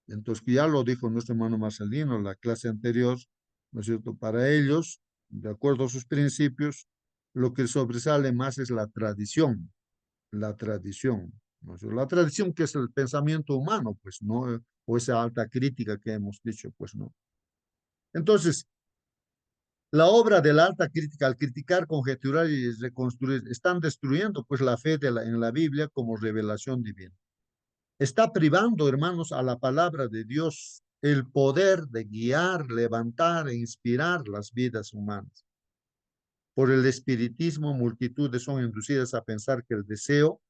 Entonces, que ya lo dijo nuestro hermano Marcelino en la clase anterior, ¿no es cierto? Para ellos, de acuerdo a sus principios, lo que sobresale más es la tradición, ¿no es cierto? La tradición que es el pensamiento humano, pues, ¿no? O esa alta crítica que hemos dicho, pues, ¿no? Entonces, la obra de la alta crítica, al criticar, conjeturar y reconstruir, están destruyendo, pues, la fe en la Biblia como revelación divina. Está privando, hermanos, a la palabra de Dios el poder de guiar, levantar e inspirar las vidas humanas. Por el espiritismo, multitudes son inducidas a pensar que el deseo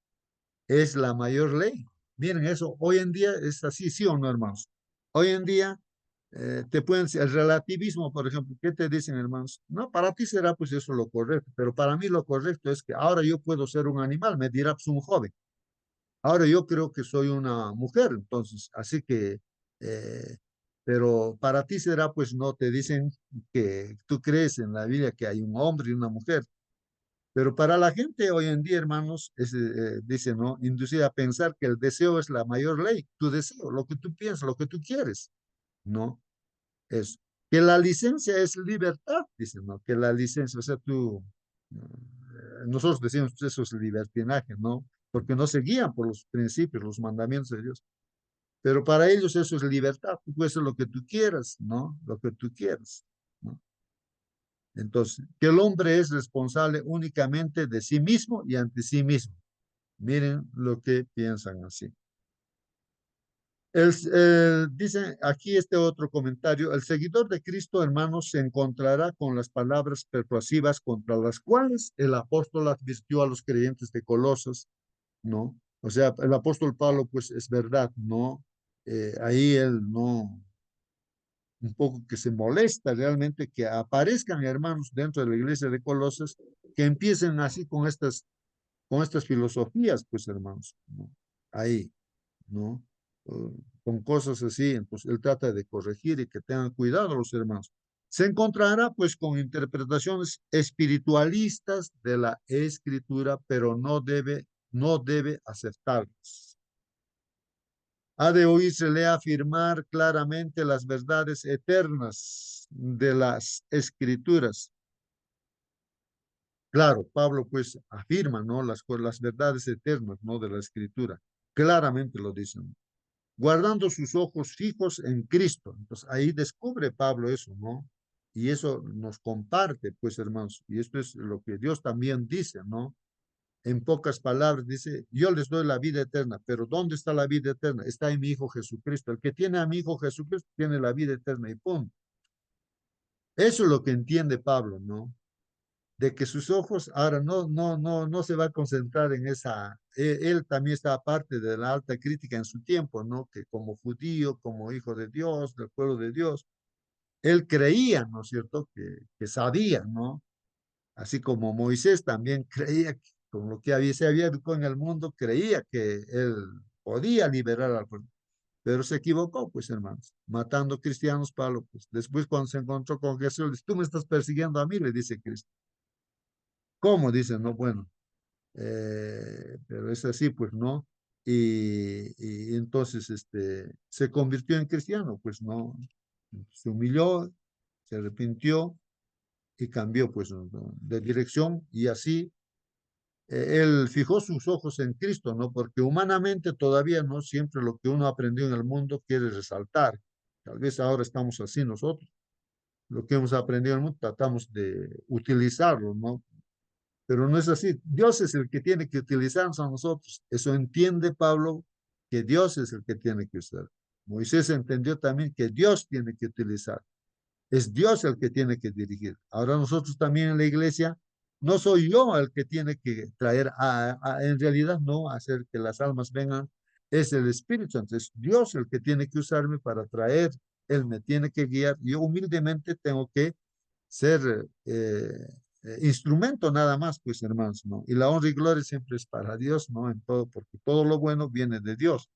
es la mayor ley. Miren eso, hoy en día es así, ¿sí o no, hermanos? Hoy en día te pueden decir, el relativismo, por ejemplo, ¿qué te dicen, hermanos? No, para ti será pues eso lo correcto, pero para mí lo correcto es que ahora yo puedo ser un animal, me dirá pues un joven. Ahora yo creo que soy una mujer, entonces, así que, eh, pero para ti será, pues no te dicen que tú crees en la Biblia que hay un hombre y una mujer, pero para la gente hoy en día, hermanos, dice, ¿no? Inducida a pensar que el deseo es la mayor ley, tu deseo, lo que tú piensas, lo que tú quieres, ¿no? Es que la licencia es libertad, dicen, ¿no? Que la licencia, o sea, nosotros decimos, pues eso es libertinaje, ¿no? Porque no se guían por los principios, los mandamientos de Dios. Pero para ellos eso es libertad, tú puedes hacer lo que tú quieras, ¿no? Lo que tú quieras, ¿no? Entonces, que el hombre es responsable únicamente de sí mismo y ante sí mismo. Miren lo que piensan así. Dice aquí este otro comentario, el seguidor de Cristo, hermanos, se encontrará con las palabras persuasivas contra las cuales el apóstol advirtió a los creyentes de Colosas, ¿no? O sea, el apóstol Pablo, pues es verdad, ¿no? Ahí él no, un poco que se molesta realmente que aparezcan hermanos dentro de la iglesia de Colosas que empiecen así con estas filosofías, pues hermanos, ¿no? Ahí, ¿no? Con cosas así, entonces él trata de corregir y que tengan cuidado los hermanos. Se encontrará pues con interpretaciones espiritualistas de la escritura, pero no debe aceptarlas. Ha de oírsele afirmar claramente las verdades eternas de las escrituras. Claro, Pablo pues afirma, ¿no? Las verdades eternas, ¿no? De la escritura. Claramente lo dicen. Guardando sus ojos fijos en Cristo. Entonces ahí descubre Pablo eso, ¿no? Y eso nos comparte, pues hermanos. Y esto es lo que Dios también dice, ¿no? En pocas palabras dice, yo les doy la vida eterna, pero ¿dónde está la vida eterna? Está en mi Hijo Jesucristo. El que tiene a mi Hijo Jesucristo tiene la vida eterna y punto. Eso es lo que entiende Pablo, ¿no? De que sus ojos ahora no se va a concentrar en esa, él también está aparte de la alta crítica en su tiempo, ¿no? Que como judío, como hijo de Dios, del pueblo de Dios, él creía, ¿no es cierto? Que sabía, ¿no? Así como Moisés también creía, con lo que se había educado en el mundo, creía que él podía liberar al pueblo. Pero se equivocó, pues, hermanos, matando cristianos, Pablo, pues. Después, cuando se encontró con Jesús, le dice, tú me estás persiguiendo a mí, le dice Cristo. ¿Cómo? Dice, no, bueno, pero es así, pues, ¿no? Y entonces, se convirtió en cristiano, pues, ¿no? Se humilló, se arrepintió y cambió, pues, ¿no? De dirección y así él fijó sus ojos en Cristo, ¿no? Porque humanamente todavía no siempre lo que uno aprendió en el mundo quiere resaltar. Tal vez ahora estamos así nosotros. Lo que hemos aprendido en el mundo tratamos de utilizarlo, ¿no? Pero no es así. Dios es el que tiene que utilizarnos a nosotros. Eso entiende Pablo que Dios es el que tiene que usar. Moisés entendió también que Dios tiene que utilizar. Es Dios el que tiene que dirigir. Ahora nosotros también en la iglesia, no soy yo el que tiene que traer, en realidad no, hacer que las almas vengan, es el Espíritu Santo, es Dios el que tiene que usarme para traer, Él me tiene que guiar. Yo humildemente tengo que ser instrumento nada más, pues hermanos, ¿no? Y la honra y gloria siempre es para Dios, ¿no? En todo, porque todo lo bueno viene de Dios.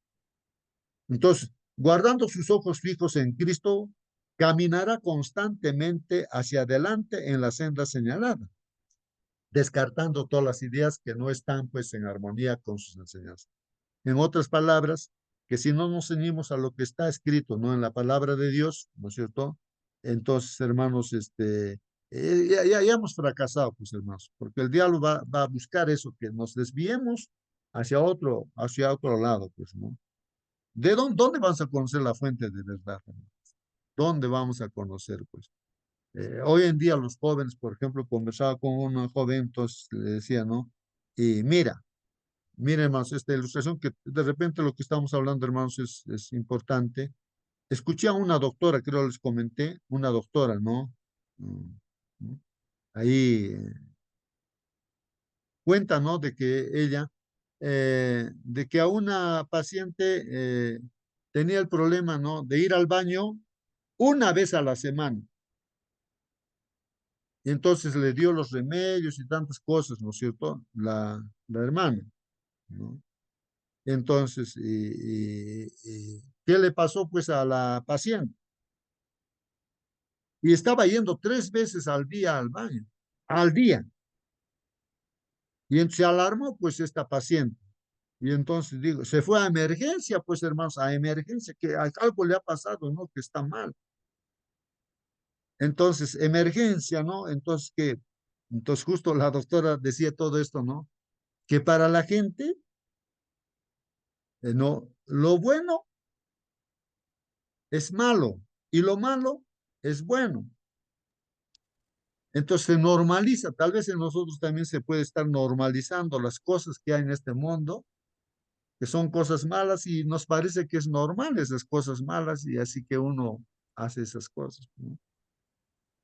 Entonces, guardando sus ojos fijos en Cristo, caminará constantemente hacia adelante en la senda señalada, descartando todas las ideas que no están pues en armonía con sus enseñanzas. En otras palabras, que si no nos ceñimos a lo que está escrito, no en la palabra de Dios, ¿no es cierto? Entonces, hermanos, ya hemos fracasado, pues, hermanos, porque el diablo va a buscar eso, que nos desviemos hacia otro lado, pues, ¿no? ¿De dónde vamos a conocer la fuente de verdad, hermanos? ¿Dónde vamos a conocer, pues? Hoy en día los jóvenes, por ejemplo, conversaba con una joven, entonces le decía, ¿no? Y miren, hermanos, esta ilustración que de repente lo que estamos hablando, hermanos, es importante. Escuché a una doctora, creo les comenté, una doctora, ¿no? Mm, ¿no? Ahí cuenta, ¿no? De que ella, de que a una paciente tenía el problema, ¿no? De ir al baño una vez a la semana. Y entonces le dio los remedios y tantas cosas, ¿no es cierto? La hermana, ¿no? Entonces, ¿qué le pasó pues a la paciente? Y estaba yendo 3 veces al día al baño, al día. Y entonces se alarmó pues esta paciente. Y entonces digo, se fue a emergencia, pues hermanos, a emergencia, que algo le ha pasado, ¿no? Que está mal. Entonces, emergencia, ¿no? Entonces, ¿qué? Entonces justo la doctora decía todo esto, ¿no? Que para la gente, no, lo bueno es malo y lo malo es bueno. Entonces se normaliza, tal vez en nosotros también se puede estar normalizando las cosas que hay en este mundo, que son cosas malas y nos parece que es normal esas cosas malas y así que uno hace esas cosas, ¿no?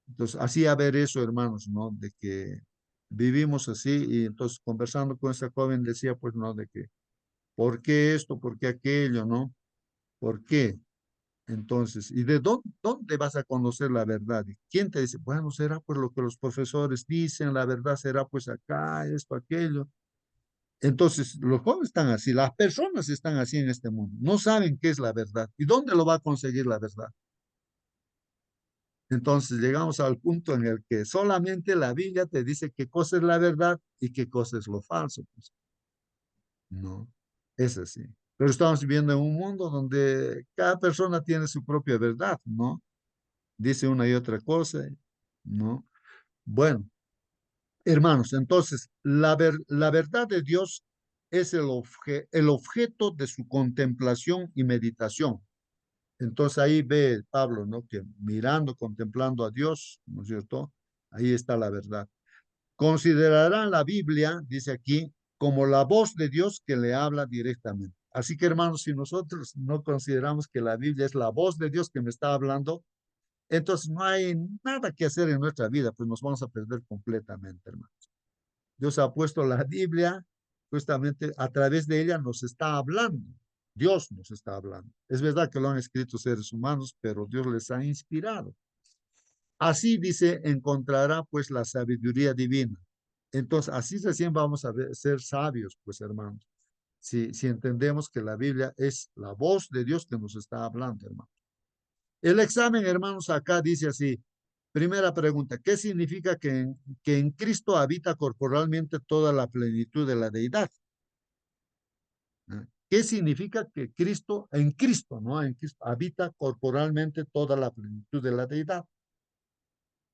Entonces, así a ver eso, hermanos, ¿no? De que vivimos así y entonces conversando con esta joven decía, pues, ¿no? De que, ¿por qué esto? ¿Por qué aquello? ¿No? ¿Por qué? Entonces, ¿y de dónde vas a conocer la verdad? ¿Y quién te dice? Bueno, será pues lo que los profesores dicen, la verdad será pues acá, esto, aquello. Entonces, los jóvenes están así, las personas están así en este mundo, no saben qué es la verdad y dónde lo va a conseguir la verdad. Entonces, llegamos al punto en el que solamente la Biblia te dice qué cosa es la verdad y qué cosa es lo falso. Pues. No, es así. Pero estamos viviendo en un mundo donde cada persona tiene su propia verdad, ¿no? Dice una y otra cosa, ¿no? Bueno, hermanos, entonces la verdad de Dios es el objeto de su contemplación y meditación. Entonces ahí ve Pablo, ¿no? Que mirando, contemplando a Dios, ¿no es cierto? Ahí está la verdad. Considerarán la Biblia, dice aquí, como la voz de Dios que le habla directamente. Así que, hermanos, si nosotros no consideramos que la Biblia es la voz de Dios que me está hablando, entonces no hay nada que hacer en nuestra vida, pues nos vamos a perder completamente, hermanos. Dios ha puesto la Biblia, justamente a través de ella nos está hablando. Dios nos está hablando. Es verdad que lo han escrito seres humanos, pero Dios les ha inspirado. Así dice, encontrará pues la sabiduría divina. Entonces, así recién vamos a ser sabios, pues hermanos. Si entendemos que la Biblia es la voz de Dios que nos está hablando, hermanos. El examen, hermanos, acá dice así. Primera pregunta, ¿qué significa que en Cristo habita corporalmente toda la plenitud de la deidad? ¿Qué significa que en Cristo, ¿no? En Cristo habita corporalmente toda la plenitud de la deidad?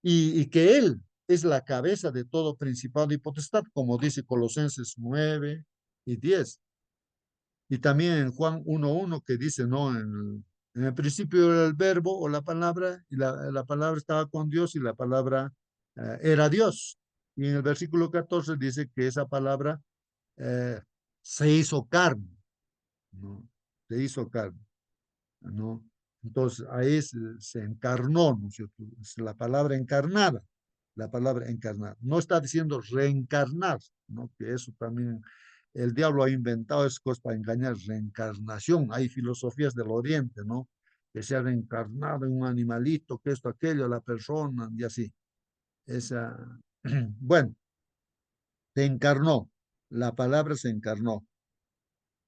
Y que Él es la cabeza de todo principado y potestad, como dice Colosenses 9 y 10. Y también en Juan 1:1 que dice, ¿no? En el principio era el verbo o la palabra, y la palabra estaba con Dios y la palabra era Dios. Y en el versículo 14 dice que esa palabra eh, se hizo carne, ¿no? se hizo carne, ¿no? Entonces, ahí se encarnó, ¿no es cierto? Es la palabra encarnada, la palabra encarnada. No está diciendo reencarnar, ¿no? Que eso también, el diablo ha inventado esas cosas para engañar, reencarnación. Hay filosofías del Oriente, ¿no? Que se ha reencarnado en un animalito, que esto, aquello, la persona, y así. Esa, bueno, se encarnó, la palabra se encarnó,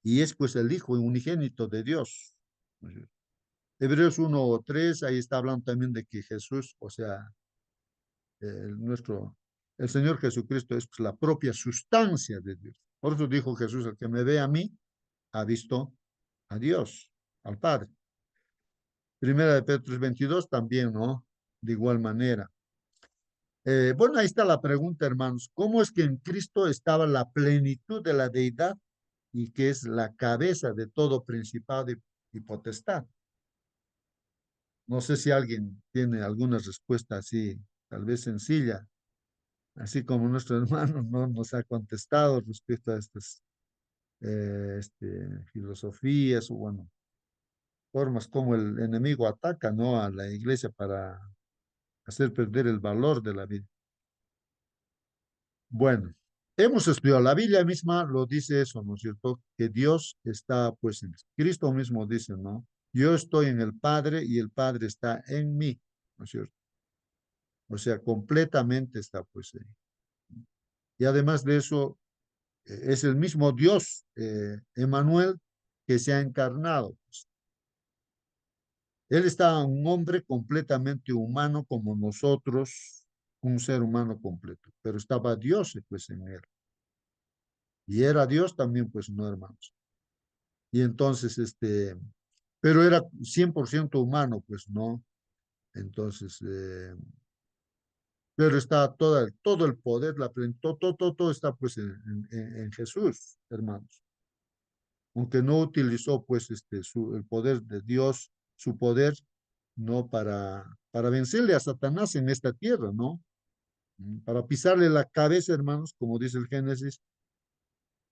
y es pues el Hijo unigénito de Dios. ¿No es cierto? Hebreos 1:3, ahí está hablando también de que Jesús, o sea, el Señor Jesucristo es pues, la propia sustancia de Dios. Por eso dijo Jesús, el que me ve a mí, ha visto a Dios, al Padre. Primera de Pedro 3:22 también, ¿no? De igual manera. Bueno, ahí está la pregunta, hermanos. ¿Cómo es que en Cristo estaba la plenitud de la deidad y que es la cabeza de todo principado y potestad? No sé si alguien tiene alguna respuesta así, tal vez sencilla, así como nuestro hermano no nos ha contestado respecto a estas filosofías o, bueno, formas como el enemigo ataca, ¿no? A la iglesia para hacer perder el valor de la vida. Bueno, hemos estudiado, la Biblia misma lo dice eso, ¿no es cierto? Que Dios está, pues, en Cristo mismo dice, ¿no? Yo estoy en el Padre y el Padre está en mí, ¿no es cierto? O sea, completamente está, pues, ahí. Y además de eso, es el mismo Dios, Emmanuel, que se ha encarnado, pues. Él está un hombre completamente humano como nosotros, un ser humano completo, pero estaba Dios, pues, en él. Y era Dios también, pues, no, hermanos. Y entonces, pero era 100% humano, pues, ¿no? Entonces, pero está todo el poder, la plenitud, todo está, pues, en Jesús, hermanos. Aunque no utilizó, pues, el poder de Dios, su poder, ¿no? Para vencerle a Satanás en esta tierra, ¿no? Para pisarle la cabeza, hermanos, como dice el Génesis.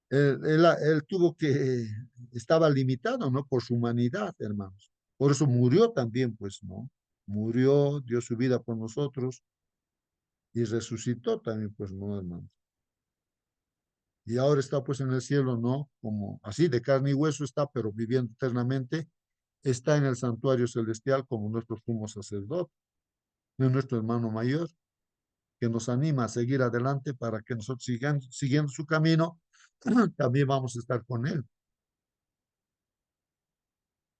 Él tuvo que, estaba limitado, ¿no? Por su humanidad, hermanos. Por eso murió también, pues, ¿no? Murió, dio su vida por nosotros y resucitó también, pues, ¿no, hermanos? Y ahora está, pues, en el cielo, ¿no? Como así, de carne y hueso está, pero viviendo eternamente, está en el santuario celestial como nuestro sumo sacerdote, es nuestro hermano mayor, que nos anima a seguir adelante para que nosotros siguiendo su camino, también vamos a estar con él.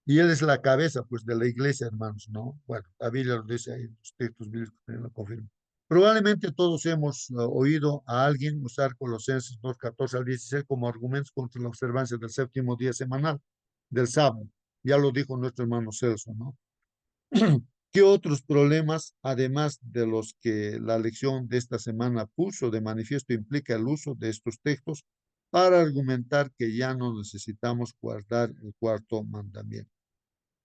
Y él es la cabeza, pues, de la iglesia, hermanos, ¿no? Bueno, la Biblia lo dice ahí, los textos bíblicos también lo confirman. Probablemente todos hemos oído a alguien usar Colosenses 2:14 al 16 como argumentos contra la observancia del séptimo día semanal, del sábado. Ya lo dijo nuestro hermano Celso, ¿no? ¿Qué otros problemas, además de los que la lección de esta semana puso de manifiesto, implica el uso de estos textos para argumentar que ya no necesitamos guardar el cuarto mandamiento?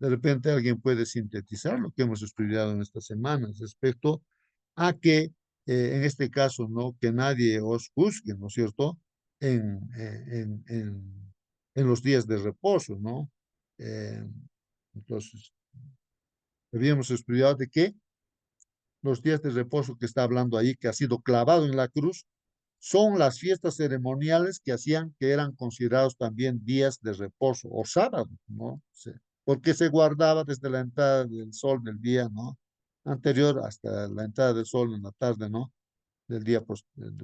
De repente alguien puede sintetizar lo que hemos estudiado en estas semanas respecto a que, en este caso, ¿no? Que nadie os juzgue, ¿no es cierto? En los días de reposo, ¿no? Eh, entonces, habíamos estudiado de que los días de reposo que está hablando ahí, que ha sido clavado en la cruz, son las fiestas ceremoniales que hacían que eran considerados también días de reposo o sábados, ¿no? Porque se guardaba desde la entrada del sol del día, ¿no? Anterior hasta la entrada del sol en la tarde, ¿no? Del día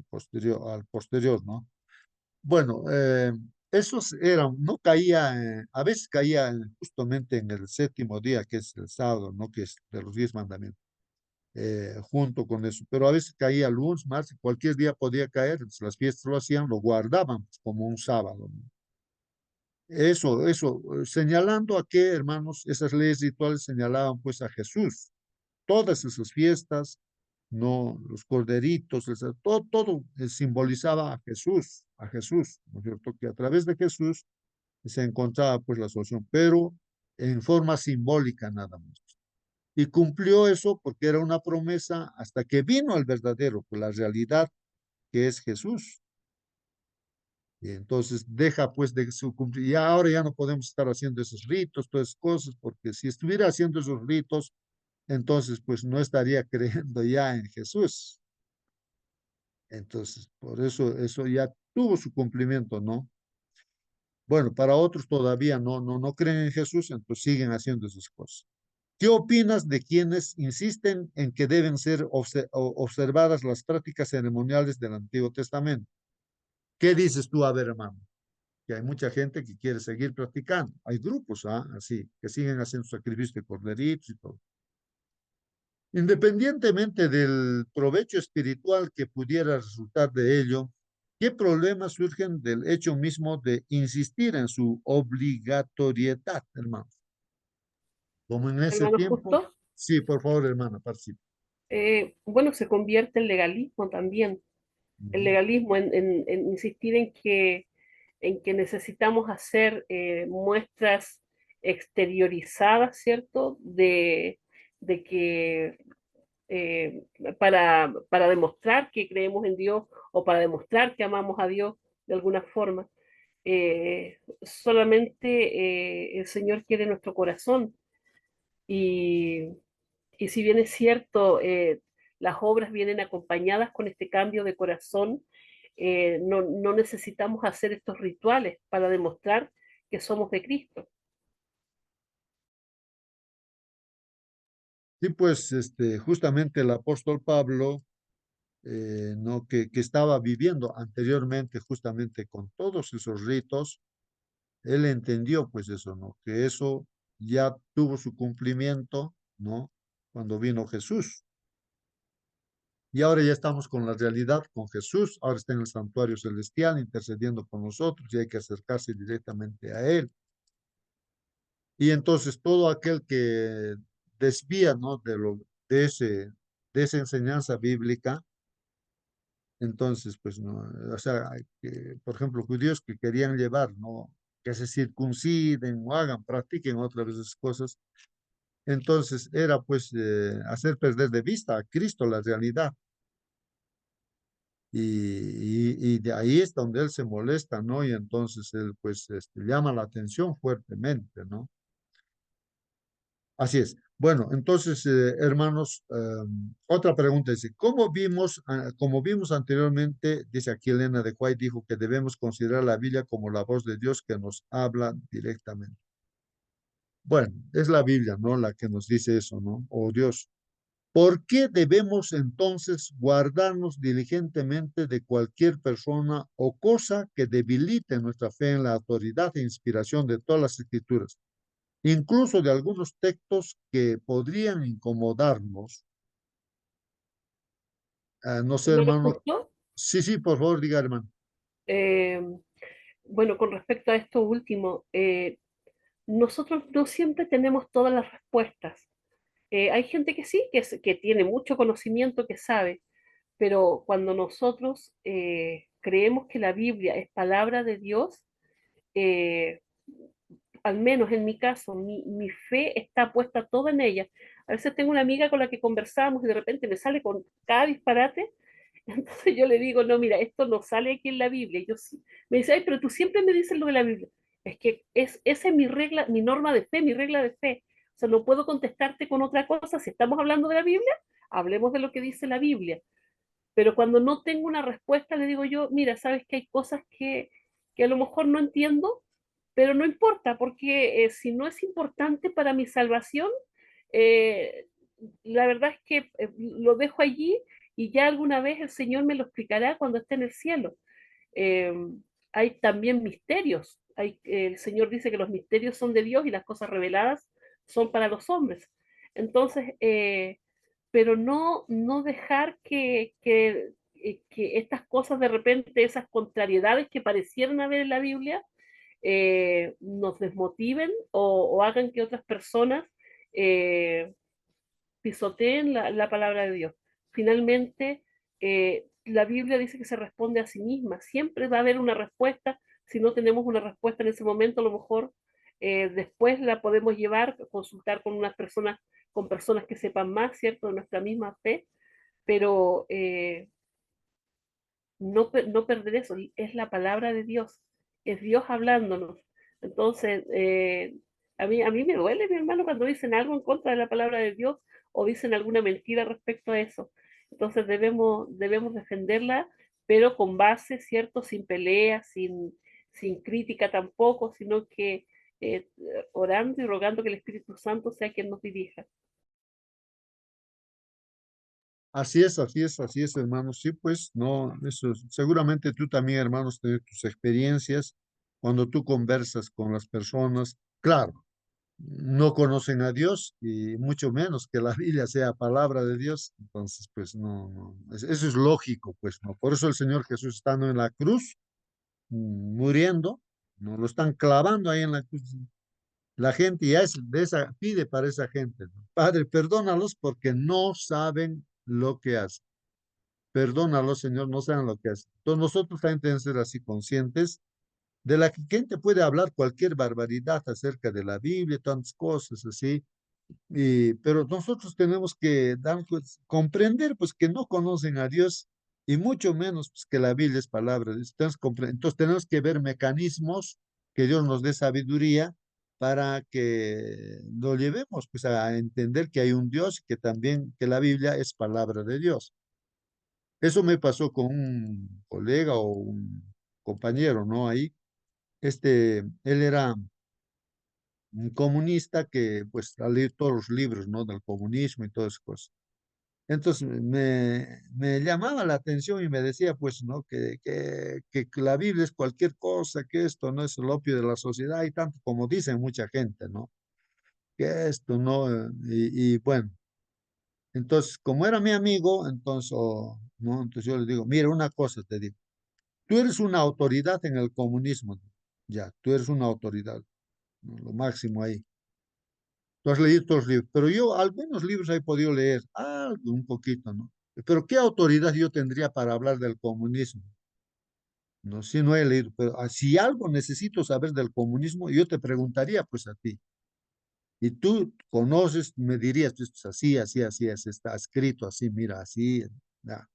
posterior, al posterior, ¿no? Bueno, esos eran, no caía, a veces caía justamente en el séptimo día, que es el sábado, ¿no? Que es de los 10 mandamientos, junto con eso. Pero a veces caía lunes, martes, cualquier día podía caer. Entonces, las fiestas lo hacían, lo guardaban pues, como un sábado, ¿no? Eso, señalando a qué, hermanos, esas leyes rituales señalaban pues a Jesús. Todas esas fiestas, no, los corderitos, todo simbolizaba a Jesús, ¿no es cierto? Que a través de Jesús se encontraba pues la solución, pero en forma simbólica nada más. Y cumplió eso porque era una promesa hasta que vino el verdadero, pues la realidad que es Jesús. Y entonces deja pues de su cumplir. Y ahora ya no podemos estar haciendo esos ritos, todas esas cosas, porque si estuviera haciendo esos ritos, entonces pues no estaría creyendo ya en Jesús. Entonces, por eso ya tuvo su cumplimiento, ¿no? Bueno, para otros todavía no creen en Jesús, entonces siguen haciendo esas cosas. ¿Qué opinas de quienes insisten en que deben ser observadas las prácticas ceremoniales del Antiguo Testamento? ¿Qué dices tú, a ver, hermano? Que hay mucha gente que quiere seguir practicando. Hay grupos, así, que siguen haciendo sacrificios de corderitos y todo. Independientemente del provecho espiritual que pudiera resultar de ello, ¿qué problemas surgen del hecho mismo de insistir en su obligatoriedad, hermano? Como en ese Hermano tiempo, Justo, sí, por favor, hermana, participe. bueno, se convierte en legalismo también. El Ujú. legalismo en insistir en que necesitamos hacer muestras exteriorizadas, ¿cierto? De que eh, para demostrar que creemos en Dios o para demostrar que amamos a Dios de alguna forma. Solamente el Señor quiere nuestro corazón y, y si bien es cierto, las obras vienen acompañadas con este cambio de corazón, no necesitamos hacer estos rituales para demostrar que somos de Cristo. Sí, pues justamente el apóstol Pablo, ¿no? Que estaba viviendo anteriormente justamente con todos esos ritos, él entendió pues eso, ¿no? Que eso ya tuvo su cumplimiento, ¿no? Cuando vino Jesús. Y ahora ya estamos con la realidad, con Jesús, ahora está en el santuario celestial intercediendo por nosotros y hay que acercarse directamente a Él. Y entonces todo aquel que desvía, ¿no? De esa enseñanza bíblica, entonces, pues, no, o sea, por ejemplo, judíos que querían llevar, ¿no? Que se circunciden o hagan, practiquen otras veces cosas. Entonces era pues hacer perder de vista a Cristo la realidad. Y de ahí es donde él se molesta, ¿no? Y entonces él pues llama la atención fuertemente, ¿no? Así es. Bueno, entonces, hermanos, otra pregunta dice, como vimos anteriormente, dice aquí Elena de White, dijo que debemos considerar la Biblia como la voz de Dios que nos habla directamente. Bueno, es la Biblia, ¿no? La que nos dice eso, ¿no? O Dios. ¿Por qué debemos entonces guardarnos diligentemente de cualquier persona o cosa que debilite nuestra fe en la autoridad e inspiración de todas las escrituras, incluso de algunos textos que podrían incomodarnos? No sé, Hermano hermano. Justo, Sí, sí, por favor, diga, hermano. eh, bueno, con respecto a esto último, nosotros no siempre tenemos todas las respuestas. Hay gente que sí, que tiene mucho conocimiento, que sabe, pero cuando nosotros creemos que la Biblia es palabra de Dios, eh, al menos en mi caso, mi fe está puesta toda en ella. A veces tengo una amiga con la que conversamos y de repente me sale con cada disparate, entonces yo le digo, no, mira, esto no sale aquí en la Biblia. Y yo sí, me dice, ay, pero tú siempre me dices lo de la Biblia. Es que esa es mi regla, mi norma de fe, mi regla de fe. O sea, no puedo contestarte con otra cosa. Si estamos hablando de la Biblia, hablemos de lo que dice la Biblia. Pero cuando no tengo una respuesta, le digo yo, mira, sabes que hay cosas que a lo mejor no entiendo, pero no importa, porque si no es importante para mi salvación, eh, la verdad es que lo dejo allí y ya alguna vez el Señor me lo explicará cuando esté en el cielo. Eh, Hay también misterios. El Señor dice que los misterios son de Dios y las cosas reveladas son para los hombres. Entonces, pero no dejar que estas cosas de repente, esas contrariedades que parecieran haber en la Biblia, nos desmotiven o hagan que otras personas eh, pisoteen la palabra de Dios. Finalmente, la Biblia dice que se responde a sí misma. Siempre va a haber una respuesta. Si no tenemos una respuesta en ese momento, a lo mejor después la podemos llevar, consultar con unas personas, con personas que sepan más, ¿cierto?, de nuestra misma fe, pero no perder eso, es la palabra de Dios, es Dios hablándonos. Entonces, a mí me duele, mi hermano, cuando dicen algo en contra de la palabra de Dios o dicen alguna mentira respecto a eso. Entonces debemos defenderla, pero con base, ¿cierto? Sin pelea, sin crítica tampoco, sino que eh, orando y rogando que el Espíritu Santo sea quien nos dirija. Así es, así es, así es, hermanos. Sí, pues, no, eso seguramente tú también, hermanos, tienes tus experiencias cuando tú conversas con las personas. Claro, no conocen a Dios y mucho menos que la Biblia sea palabra de Dios. Entonces, pues, eso es lógico, pues, ¿no? Por eso el Señor Jesús estando en la cruz, muriendo, no lo están clavando ahí en la cruz. La gente ya es de esa, pide para esa gente, ¿no? Padre, perdónalos porque no saben lo que hacen. Perdónalos, Señor, no saben lo que hacen. Entonces nosotros también tenemos que ser así conscientes de la que gente puede hablar cualquier barbaridad acerca de la Biblia, tantas cosas así, pero nosotros tenemos que dar, pues, comprender pues que no conocen a Dios y mucho menos pues, que la Biblia es palabra de Dios. Entonces tenemos que ver mecanismos que Dios nos dé sabiduría para que lo llevemos pues a entender que hay un Dios y que también que la Biblia es palabra de Dios. Eso me pasó con un colega o un compañero, ¿no? Ahí, él era un comunista que, pues, ha leído todos los libros, ¿no? Del comunismo y todas esas cosas. Entonces, me llamaba la atención y me decía, pues, ¿no? Que la Biblia es cualquier cosa, que esto no es el opio de la sociedad y tanto como dicen mucha gente, ¿no? Que esto, ¿no? Y bueno, entonces, como era mi amigo, entonces, ¿no? Entonces yo le digo, mira, una cosa te digo. Tú eres una autoridad en el comunismo, ya, tú eres una autoridad, ¿no? Lo máximo ahí. Tú has leído todos los libros, pero yo algunos libros he podido leer, algo, un poquito, ¿no? Pero ¿qué autoridad yo tendría para hablar del comunismo? No, sí, no he leído, pero si algo necesito saber del comunismo, yo te preguntaría pues a ti. Y tú conoces, me dirías, pues así, así, así, así, está escrito así, mira, así. Ya.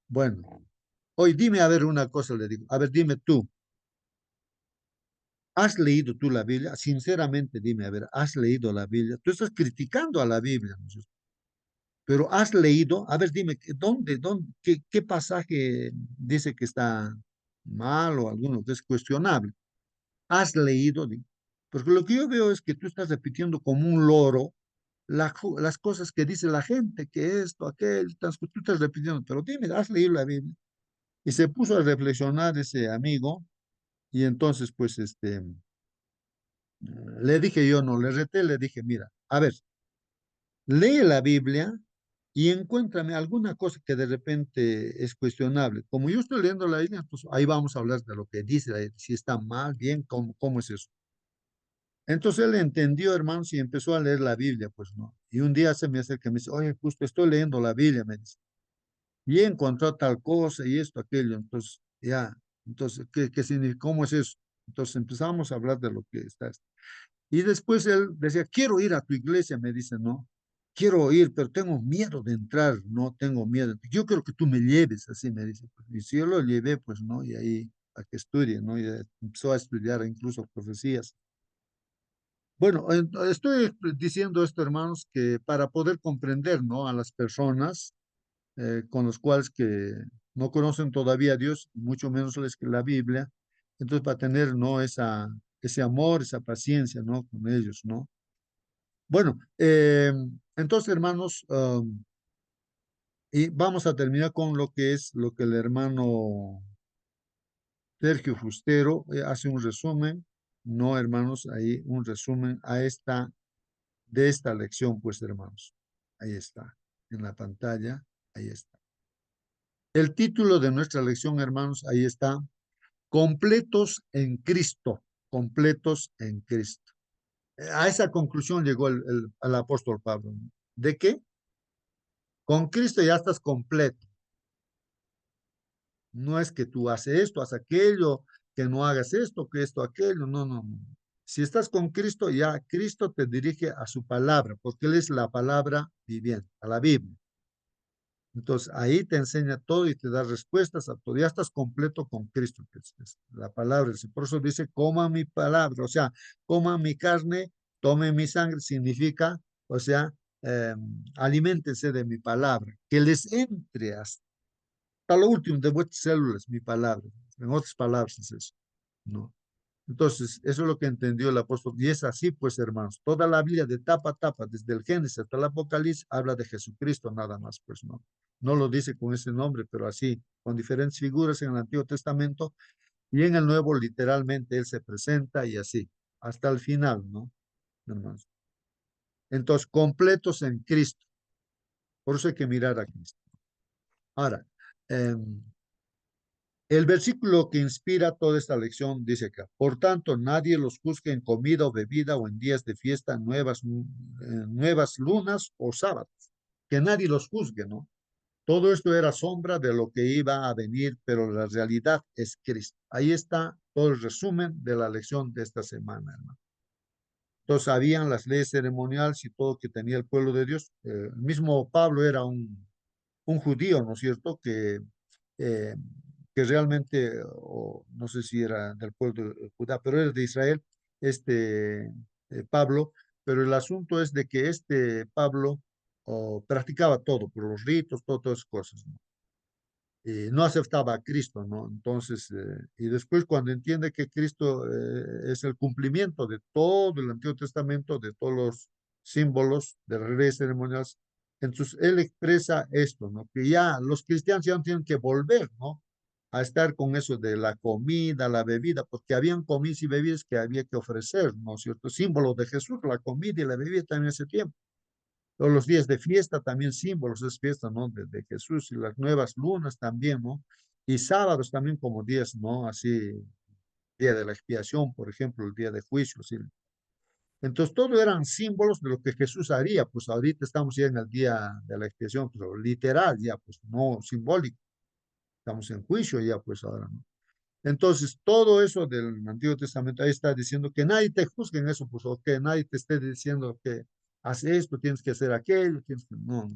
Bueno, hoy dime a ver una cosa, le digo, a ver, dime tú. ¿Has leído tú la Biblia? Sinceramente, dime, a ver, ¿has leído la Biblia? Tú estás criticando a la Biblia, ¿no es cierto? Pero ¿has leído? A ver, dime, qué pasaje dice que está mal o alguno que es cuestionable? ¿Has leído? Porque lo que yo veo es que tú estás repitiendo como un loro las cosas que dice la gente, que esto, aquello, tú estás repitiendo, pero dime, ¿has leído la Biblia? Y se puso a reflexionar ese amigo y entonces, pues, le dije yo, no, le reté, le dije, mira, a ver, lee la Biblia y encuéntrame alguna cosa que de repente es cuestionable. Como yo estoy leyendo la Biblia, pues ahí vamos a hablar de lo que dice, si está mal, bien, cómo es eso. Entonces él entendió, hermanos, y empezó a leer la Biblia, pues no. Y un día se me acerca y me dice, oye, justo estoy leyendo la Biblia, me dice, y encontró tal cosa y esto, aquello. Entonces, ya, entonces, ¿qué significa? ¿Cómo es eso? Entonces empezamos a hablar de lo que está. Y después él decía, quiero ir a tu iglesia, me dice, no, quiero ir, pero tengo miedo de entrar, no tengo miedo. Yo quiero que tú me lleves, así me dice. Y si yo lo llevé, pues, ¿no? Y ahí, a que estudie, ¿no? Y empezó a estudiar incluso profecías. Bueno, estoy diciendo esto, hermanos, que para poder comprender, ¿no? A las personas con los cuales que no conocen todavía a Dios, mucho menos les que la Biblia, entonces para tener, ¿no? Ese amor, esa paciencia, ¿no? Con ellos, ¿no? Bueno, entonces, hermanos, y vamos a terminar con lo que es lo que el hermano Sergio Fustero hace un resumen, no, hermanos, ahí un resumen de esta lección, pues, hermanos. Ahí está, en la pantalla, ahí está. El título de nuestra lección, hermanos, ahí está, completos en Cristo, completos en Cristo. A esa conclusión llegó el apóstol Pablo, ¿no? ¿De qué? Con Cristo ya estás completo. No es que tú haces esto, haces aquello, que no hagas esto, que esto, aquello. No, no, no. Si estás con Cristo, ya Cristo te dirige a su palabra, porque Él es la palabra viviente, a la Biblia. Entonces, ahí te enseña todo y te da respuestas a todo. Ya estás completo con Cristo, que es la palabra. Por eso dice, coma mi palabra, o sea, coma mi carne, tome mi sangre, significa, o sea, aliméntense de mi palabra, que les entre hasta lo último de vuestras células, mi palabra. En otras palabras es eso, ¿no? Entonces, eso es lo que entendió el apóstol. Y es así, pues, hermanos. Toda la Biblia de tapa a tapa, desde el Génesis hasta el Apocalipsis, habla de Jesucristo nada más, pues no. No lo dice con ese nombre, pero así, con diferentes figuras en el Antiguo Testamento y en el Nuevo, literalmente, Él se presenta y así, hasta el final, ¿no? Hermanos. Entonces, completos en Cristo. Por eso hay que mirar a Cristo. Ahora, el versículo que inspira toda esta lección dice acá, por tanto, nadie los juzgue en comida o bebida o en días de fiesta, nuevas lunas o sábados. Que nadie los juzgue, ¿no? Todo esto era sombra de lo que iba a venir, pero la realidad es Cristo. Ahí está todo el resumen de la lección de esta semana, hermano. Entonces, sabían las leyes ceremoniales y todo que tenía el pueblo de Dios. El mismo Pablo era un judío, ¿no es cierto? Eh, que realmente, o no sé si era del pueblo de Judá, pero era de Israel, Pablo, pero el asunto es de que este Pablo practicaba todo, por los ritos, todas esas cosas, ¿no? No aceptaba a Cristo, ¿no? Entonces, y después cuando entiende que Cristo es el cumplimiento de todo el Antiguo Testamento, de todos los símbolos de las leyes ceremoniales, entonces él expresa esto, ¿no? Que ya los cristianos ya no tienen que volver, ¿no? A estar con eso de la comida, la bebida, porque habían comidas y bebidas que había que ofrecer, ¿no es cierto? Símbolos de Jesús, la comida y la bebida también en ese tiempo. Todos los días de fiesta también símbolos, es fiesta, ¿no? De Jesús y las nuevas lunas también, ¿no? Y sábados también como días, ¿no? Así, día de la expiación, por ejemplo, el día de juicio, ¿sí? Entonces, todo eran símbolos de lo que Jesús haría, pues ahorita estamos ya en el día de la expiación, pero literal ya, pues no simbólico, estamos en juicio ya, pues ahora, ¿no? Entonces, todo eso del Antiguo Testamento, ahí está diciendo que nadie te juzgue en eso, pues, o que nadie te esté diciendo que haz esto, tienes que hacer aquello, no.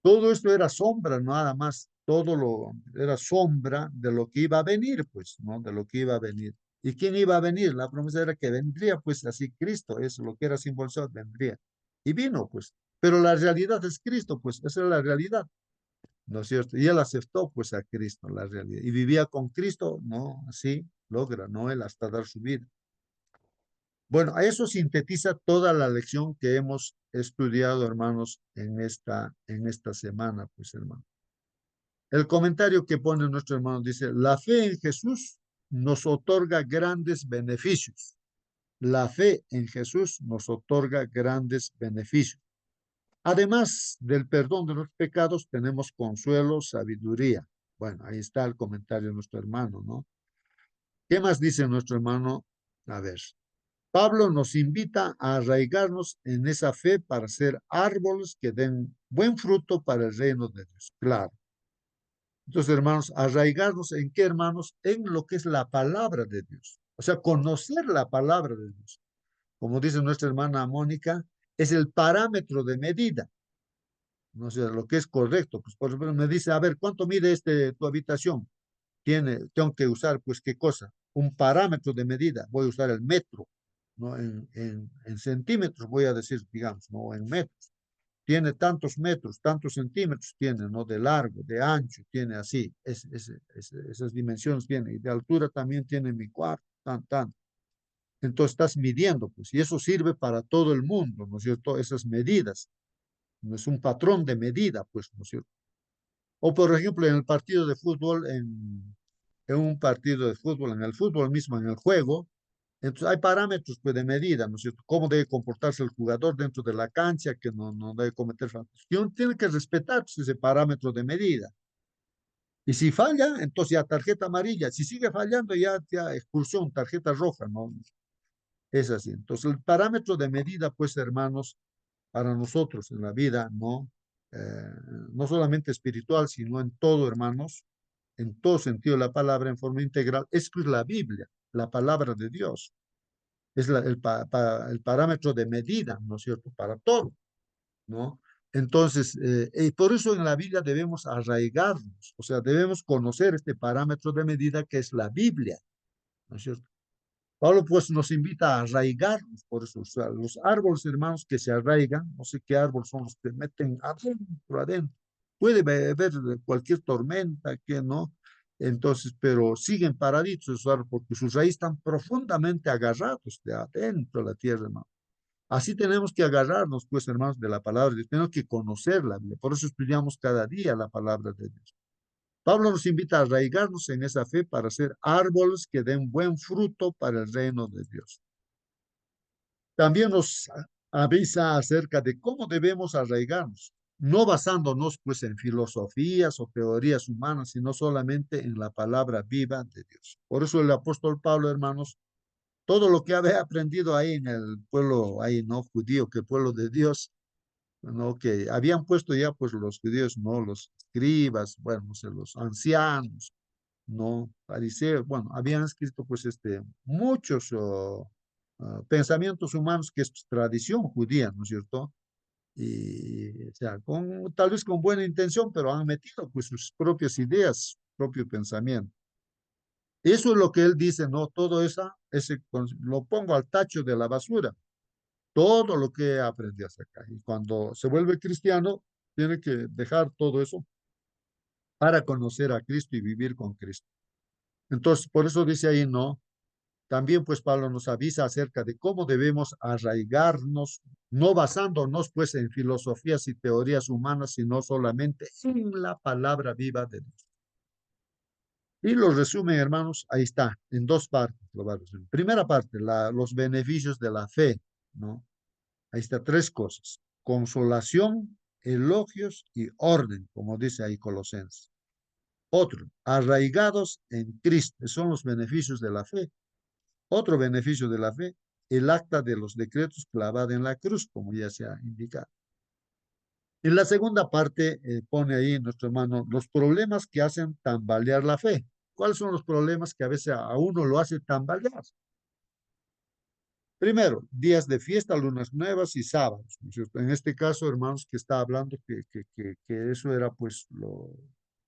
Todo esto era sombra, nada más, todo lo era sombra de lo que iba a venir, pues, ¿no? De lo que iba a venir. ¿Y quién iba a venir? La promesa era que vendría, pues, así Cristo, es lo que era simbolizado, vendría. Y vino, pues. Pero la realidad es Cristo, pues, esa es la realidad, ¿no es cierto? Y él aceptó, pues, a Cristo, la realidad. Y vivía con Cristo, ¿no? Así logra, ¿no? Él hasta dar su vida. Bueno, a eso sintetiza toda la lección que hemos estudiado, hermanos, en esta semana, pues, hermano. El comentario que pone nuestro hermano dice, la fe en Jesús nos otorga grandes beneficios. La fe en Jesús nos otorga grandes beneficios. Además del perdón de los pecados, tenemos consuelo, sabiduría. Bueno, ahí está el comentario de nuestro hermano, ¿no? ¿Qué más dice nuestro hermano? A ver, Pablo nos invita a arraigarnos en esa fe para ser árboles que den buen fruto para el reino de Dios. Claro. Entonces, hermanos, arraigarnos en qué, hermanos? En lo que es la palabra de Dios. O sea, conocer la palabra de Dios. Como dice nuestra hermana Mónica, es el parámetro de medida. No sé, lo que es correcto. Pues, por ejemplo, me dice, a ver, ¿cuánto mide tu habitación? Tengo que usar, pues, ¿qué cosa? Un parámetro de medida. Voy a usar el metro, ¿no? En centímetros, voy a decir, digamos, no en metros. Tiene tantos metros, tantos centímetros tiene, ¿no? De largo, de ancho, tiene así, esas dimensiones tiene, y de altura también tiene mi cuarto, tan. Entonces estás midiendo, pues, y eso sirve para todo el mundo, ¿no es cierto? Esas medidas, no es un patrón de medida, pues, ¿no es cierto? O, por ejemplo, en el partido de fútbol, en un partido de fútbol, en el fútbol mismo, en el juego, entonces hay parámetros, pues, de medida, ¿no es cierto? Cómo debe comportarse el jugador dentro de la cancha, que no debe cometer faltas. Y uno tiene que respetar, pues, ese parámetro de medida. Y si falla, entonces ya tarjeta amarilla. Si sigue fallando, ya expulsión, tarjeta roja, ¿no? Es así. Entonces, el parámetro de medida, pues, hermanos, para nosotros en la vida, ¿no? No solamente espiritual, sino en todo, hermanos, en todo sentido de la palabra, en forma integral, es pues la Biblia, la palabra de Dios. Es el parámetro de medida, ¿no es cierto? Para todo, ¿no? Entonces, y por eso en la Biblia debemos arraigarnos, o sea, debemos conocer este parámetro de medida que es la Biblia, ¿no es cierto? Pablo pues nos invita a arraigarnos, por eso, o sea, los árboles, hermanos, que se arraigan, no sé qué árboles son los que meten adentro, adentro. Puede haber cualquier tormenta, que no, entonces, pero siguen paraditos esos árboles porque sus raíces están profundamente agarrados de adentro de la tierra, hermano. Así tenemos que agarrarnos, pues, hermanos, de la palabra de Dios. Tenemos que conocer la Biblia. Por eso estudiamos cada día la palabra de Dios. Pablo nos invita a arraigarnos en esa fe para ser árboles que den buen fruto para el reino de Dios. También nos avisa acerca de cómo debemos arraigarnos, no basándonos pues en filosofías o teorías humanas, sino solamente en la palabra viva de Dios. Por eso el apóstol Pablo, hermanos, todo lo que había aprendido ahí en el pueblo, ahí no judío, que el pueblo de Dios, ¿no? Que habían puesto ya pues los judíos, ¿no? Los escribas, bueno, no sé, los ancianos, ¿no? Fariseos, bueno, habían escrito pues muchos pensamientos humanos que es tradición judía, ¿no es cierto? Y, o sea, tal vez con buena intención, pero han metido pues sus propias ideas, propio pensamiento. Eso es lo que él dice, ¿no? Todo eso, lo pongo al tacho de la basura. Todo lo que aprendí hasta acá. Y cuando se vuelve cristiano, tiene que dejar todo eso para conocer a Cristo y vivir con Cristo. Entonces, por eso dice ahí, ¿no? También pues Pablo nos avisa acerca de cómo debemos arraigarnos, no basándonos pues en filosofías y teorías humanas, sino solamente en la palabra viva de Dios. Y lo resumen, hermanos, ahí está, en dos partes. Lo va a resumir. Primera parte, los beneficios de la fe, ¿no? Ahí está tres cosas: consolación, elogios y orden, como dice ahí Colosenses. Otro, arraigados en Cristo, son los beneficios de la fe. Otro beneficio de la fe, el acta de los decretos clavada en la cruz, como ya se ha indicado. En la segunda parte pone ahí nuestro hermano los problemas que hacen tambalear la fe. ¿Cuáles son los problemas que a veces a uno lo hace tambalear? Primero, días de fiesta, lunas nuevas y sábados, ¿no es cierto? En este caso, hermanos, que está hablando que eso era pues lo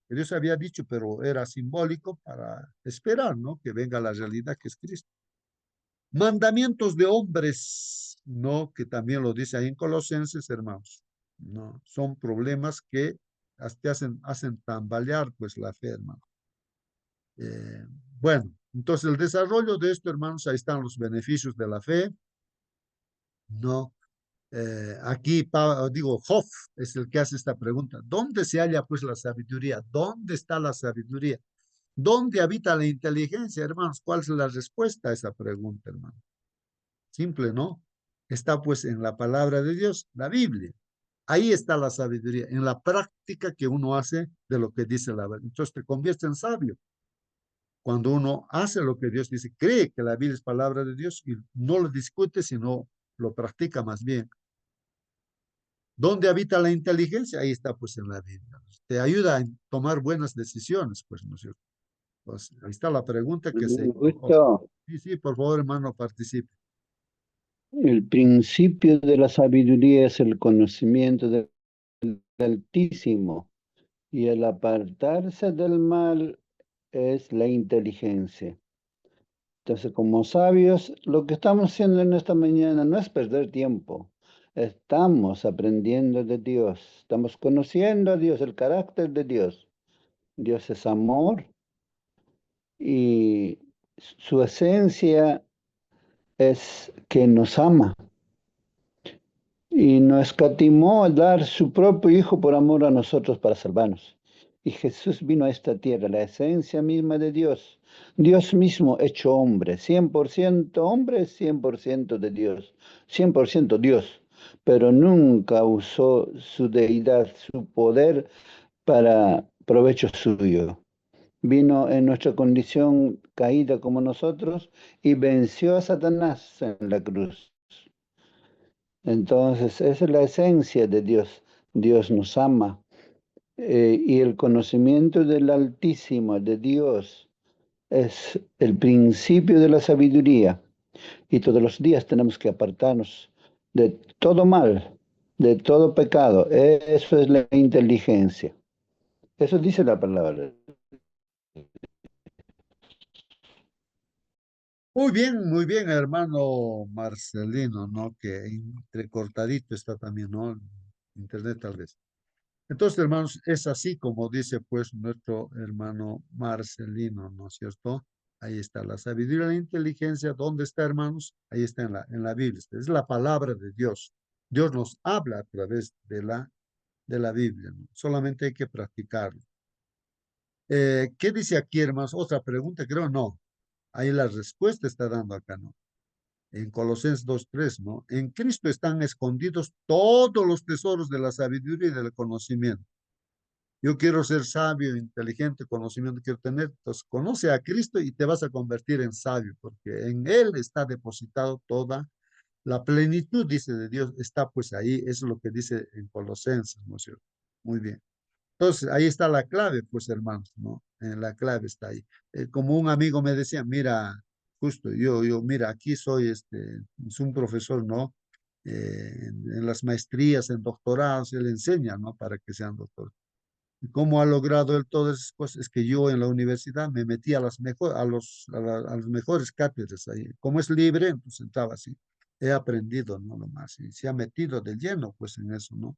que Dios había dicho, pero era simbólico para esperar, ¿no? Que venga la realidad que es Cristo. Mandamientos de hombres, ¿no? Que también lo dice ahí en Colosenses, hermanos, ¿no? Son problemas que hasta hacen tambalear pues la fe, hermano. Eh, bueno, entonces el desarrollo de esto, hermanos, ahí están los beneficios de la fe, ¿no? Aquí, digo, Hoff es el que hace esta pregunta. ¿Dónde se halla pues la sabiduría? ¿Dónde está la sabiduría? ¿Dónde habita la inteligencia, hermanos? ¿Cuál es la respuesta a esa pregunta, hermano? Simple, ¿no? Está pues en la palabra de Dios, la Biblia. Ahí está la sabiduría, en la práctica que uno hace de lo que dice la verdad. Entonces te convierte en sabio. Cuando uno hace lo que Dios dice, cree que la Biblia es palabra de Dios y no lo discute, sino lo practica más bien. ¿Dónde habita la inteligencia? Ahí está pues en la Biblia. Te ayuda a tomar buenas decisiones, pues, ¿no es cierto? Pues, ahí está la pregunta que se... Justo Sí, sí, por favor, hermano, participe. el principio de la sabiduría es el conocimiento del Altísimo y el apartarse del mal es la inteligencia. Entonces, como sabios, lo que estamos haciendo en esta mañana no es perder tiempo. Estamos aprendiendo de Dios, estamos conociendo a Dios, el carácter de Dios. Dios es amor y su esencia es que nos ama y no escatimó dar su propio Hijo por amor a nosotros para salvarnos. Y Jesús vino a esta tierra, la esencia misma de Dios, Dios mismo hecho hombre, 100% hombre, 100% de Dios, 100% Dios, pero nunca usó su deidad, su poder para provecho suyo. Vino en nuestra condición caída como nosotros y venció a Satanás en la cruz. Entonces, esa es la esencia de Dios. Dios nos ama. Y el conocimiento del Altísimo, de Dios, es el principio de la sabiduría. Y todos los días tenemos que apartarnos de todo mal de todo pecado. Eso es la inteligencia. Eso dice la palabra. muy bien, hermano Marcelino, ¿no? Que entrecortadito está también, ¿no? Internet tal vez. Entonces, hermanos, es así como dice pues nuestro hermano Marcelino, ¿no es cierto? Ahí está la sabiduría y la inteligencia. ¿Dónde está, hermanos? Ahí está en la Biblia. Es la palabra de Dios. Dios nos habla a través de la Biblia, ¿no? Solamente hay que practicarlo. ¿Qué dice aquí, hermanos? Otra pregunta, creo, no. Ahí la respuesta está dando acá, ¿no? En Colosenses 2:3, ¿no? En Cristo están escondidos todos los tesoros de la sabiduría y del conocimiento. Yo quiero ser sabio, inteligente, conocimiento quiero tener. Entonces, conoce a Cristo y te vas a convertir en sabio, porque en Él está depositado toda la plenitud, dice de Dios, está pues ahí. Eso es lo que dice en Colosenses, ¿no es cierto? Muy bien. Entonces, ahí está la clave, pues, hermanos, ¿no? La clave está ahí. Como un amigo me decía, mira, justo, mira, aquí soy, es un profesor, ¿no? En las maestrías, en doctorados, él enseña, ¿no? Para que sean doctores. ¿Y cómo ha logrado él todas esas cosas? Es que yo en la universidad me metí a las a los mejores cátedras ahí. Como es libre, entonces entraba así. He aprendido, ¿no? Lo más. Y se ha metido de lleno, pues, en eso, ¿no?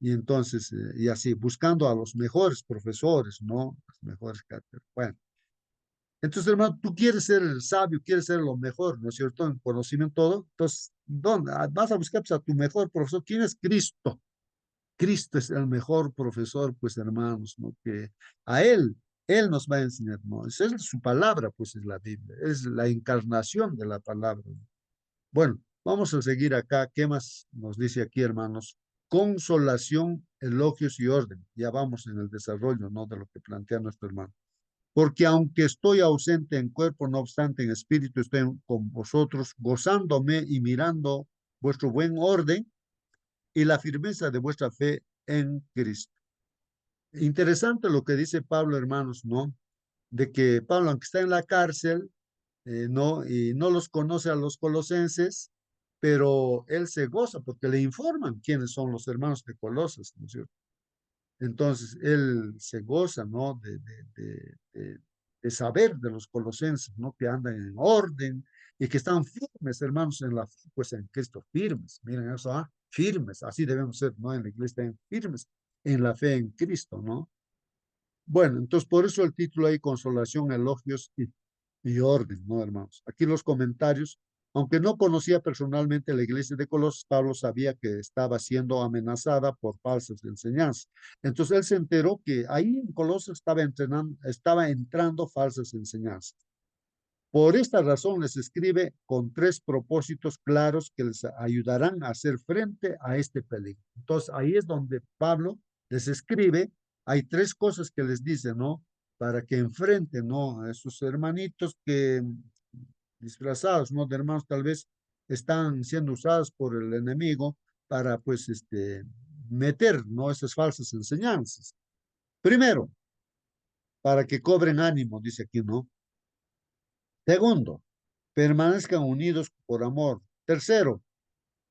Y entonces, y así, buscando a los mejores profesores, ¿no? Las mejores cátedras. Bueno, entonces, hermano, tú quieres ser el sabio, quieres ser lo mejor, ¿no es cierto? En conocimiento todo. Entonces, ¿dónde? Vas a buscar pues, a tu mejor profesor. ¿Quién es Cristo? Cristo es el mejor profesor, pues, hermanos, ¿no? Que a Él nos va a enseñar, ¿no? Esa es su palabra, pues, es la Biblia. Es la encarnación de la palabra, ¿no? Bueno, vamos a seguir acá. ¿Qué más nos dice aquí, hermanos? Consolación, elogios y orden. Ya vamos en el desarrollo, ¿no? De lo que plantea nuestro hermano. Porque aunque estoy ausente en cuerpo, no obstante en espíritu estoy con vosotros, gozándome y mirando vuestro buen orden y la firmeza de vuestra fe en Cristo. Interesante lo que dice Pablo, hermanos, ¿no? De que Pablo, aunque está en la cárcel, ¿no? Y no los conoce a los colosenses, pero él se goza porque le informan quiénes son los hermanos de Colosas, ¿no es cierto? Entonces, él se goza, ¿no? De saber de los colosenses, ¿no? Que andan en orden y que están firmes, hermanos, en la fe, pues en Cristo, firmes. Miren eso, ¿ah? Firmes, así debemos ser, ¿no? En la iglesia, firmes en la fe en Cristo, ¿no? Bueno, entonces por eso el título ahí, consolación, elogios y orden, ¿no, hermanos? Aquí los comentarios, aunque no conocía personalmente la iglesia de Colosas, Pablo sabía que estaba siendo amenazada por falsas enseñanzas. Entonces él se enteró que ahí en Colosas estaba entrando falsas enseñanzas. Por esta razón les escribe con tres propósitos claros que les ayudarán a hacer frente a este peligro. Entonces ahí es donde Pablo les escribe, hay tres cosas que les dice, ¿no? Para que enfrenten, ¿no? A esos hermanitos que disfrazados, ¿no? De hermanos tal vez están siendo usados por el enemigo para, pues, meter, ¿no? Esas falsas enseñanzas. Primero, para que cobren ánimo, dice aquí, ¿no? Segundo, permanezcan unidos por amor. Tercero,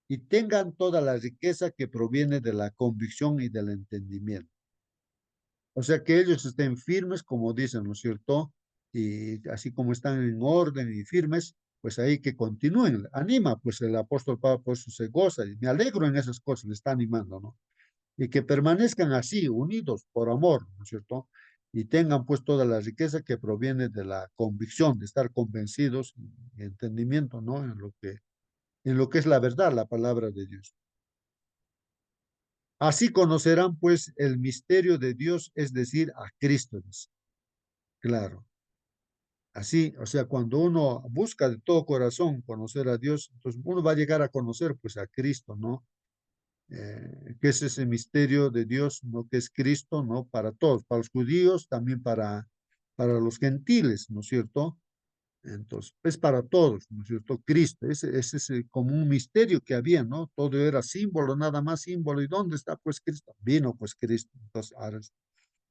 y tengan toda la riqueza que proviene de la convicción y del entendimiento. O sea, que ellos estén firmes, como dicen, ¿no es cierto? Y así como están en orden y firmes, pues ahí que continúen. Anima, pues el apóstol Pablo, pues se goza y me alegro en esas cosas, le está animando, ¿no? Y que permanezcan así, unidos por amor, ¿no es cierto? Y tengan pues toda la riqueza que proviene de la convicción, de estar convencidos y entendimiento, ¿no? En lo que es la verdad, la palabra de Dios. Así conocerán pues el misterio de Dios, es decir, a Cristo. Dice. Claro. Así, o sea, cuando uno busca de todo corazón conocer a Dios, entonces uno va a llegar a conocer pues a Cristo, ¿no? Que es ese misterio de Dios, ¿no? Que es Cristo, ¿no? Para todos, para los judíos, también para los gentiles, ¿no es cierto? Entonces, es para todos, ¿no es cierto? Cristo, ese es como un misterio que había, ¿no? Todo era símbolo, nada más símbolo. ¿Y dónde está pues Cristo? Vino pues Cristo. Entonces, ahora,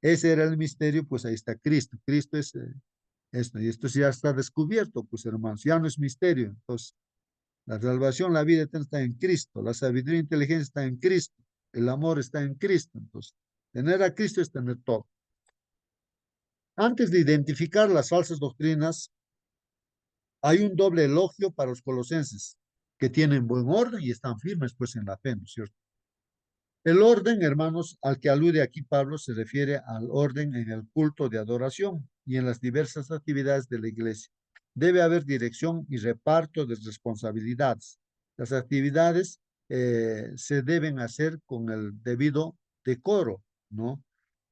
ese era el misterio, pues ahí está Cristo. Cristo es esto, y esto ya está descubierto, pues hermanos, ya no es misterio. Entonces, La salvación, la vida eterna está en Cristo. La sabiduría e inteligencia está en Cristo. El amor está en Cristo. Entonces, tener a Cristo es tener todo. Antes de identificar las falsas doctrinas, hay un doble elogio para los colosenses, que tienen buen orden y están firmes pues en la fe, ¿no es cierto? El orden, hermanos, al que alude aquí Pablo se refiere al orden en el culto de adoración y en las diversas actividades de la iglesia. Debe haber dirección y reparto de responsabilidades. Las actividades se deben hacer con el debido decoro, ¿no?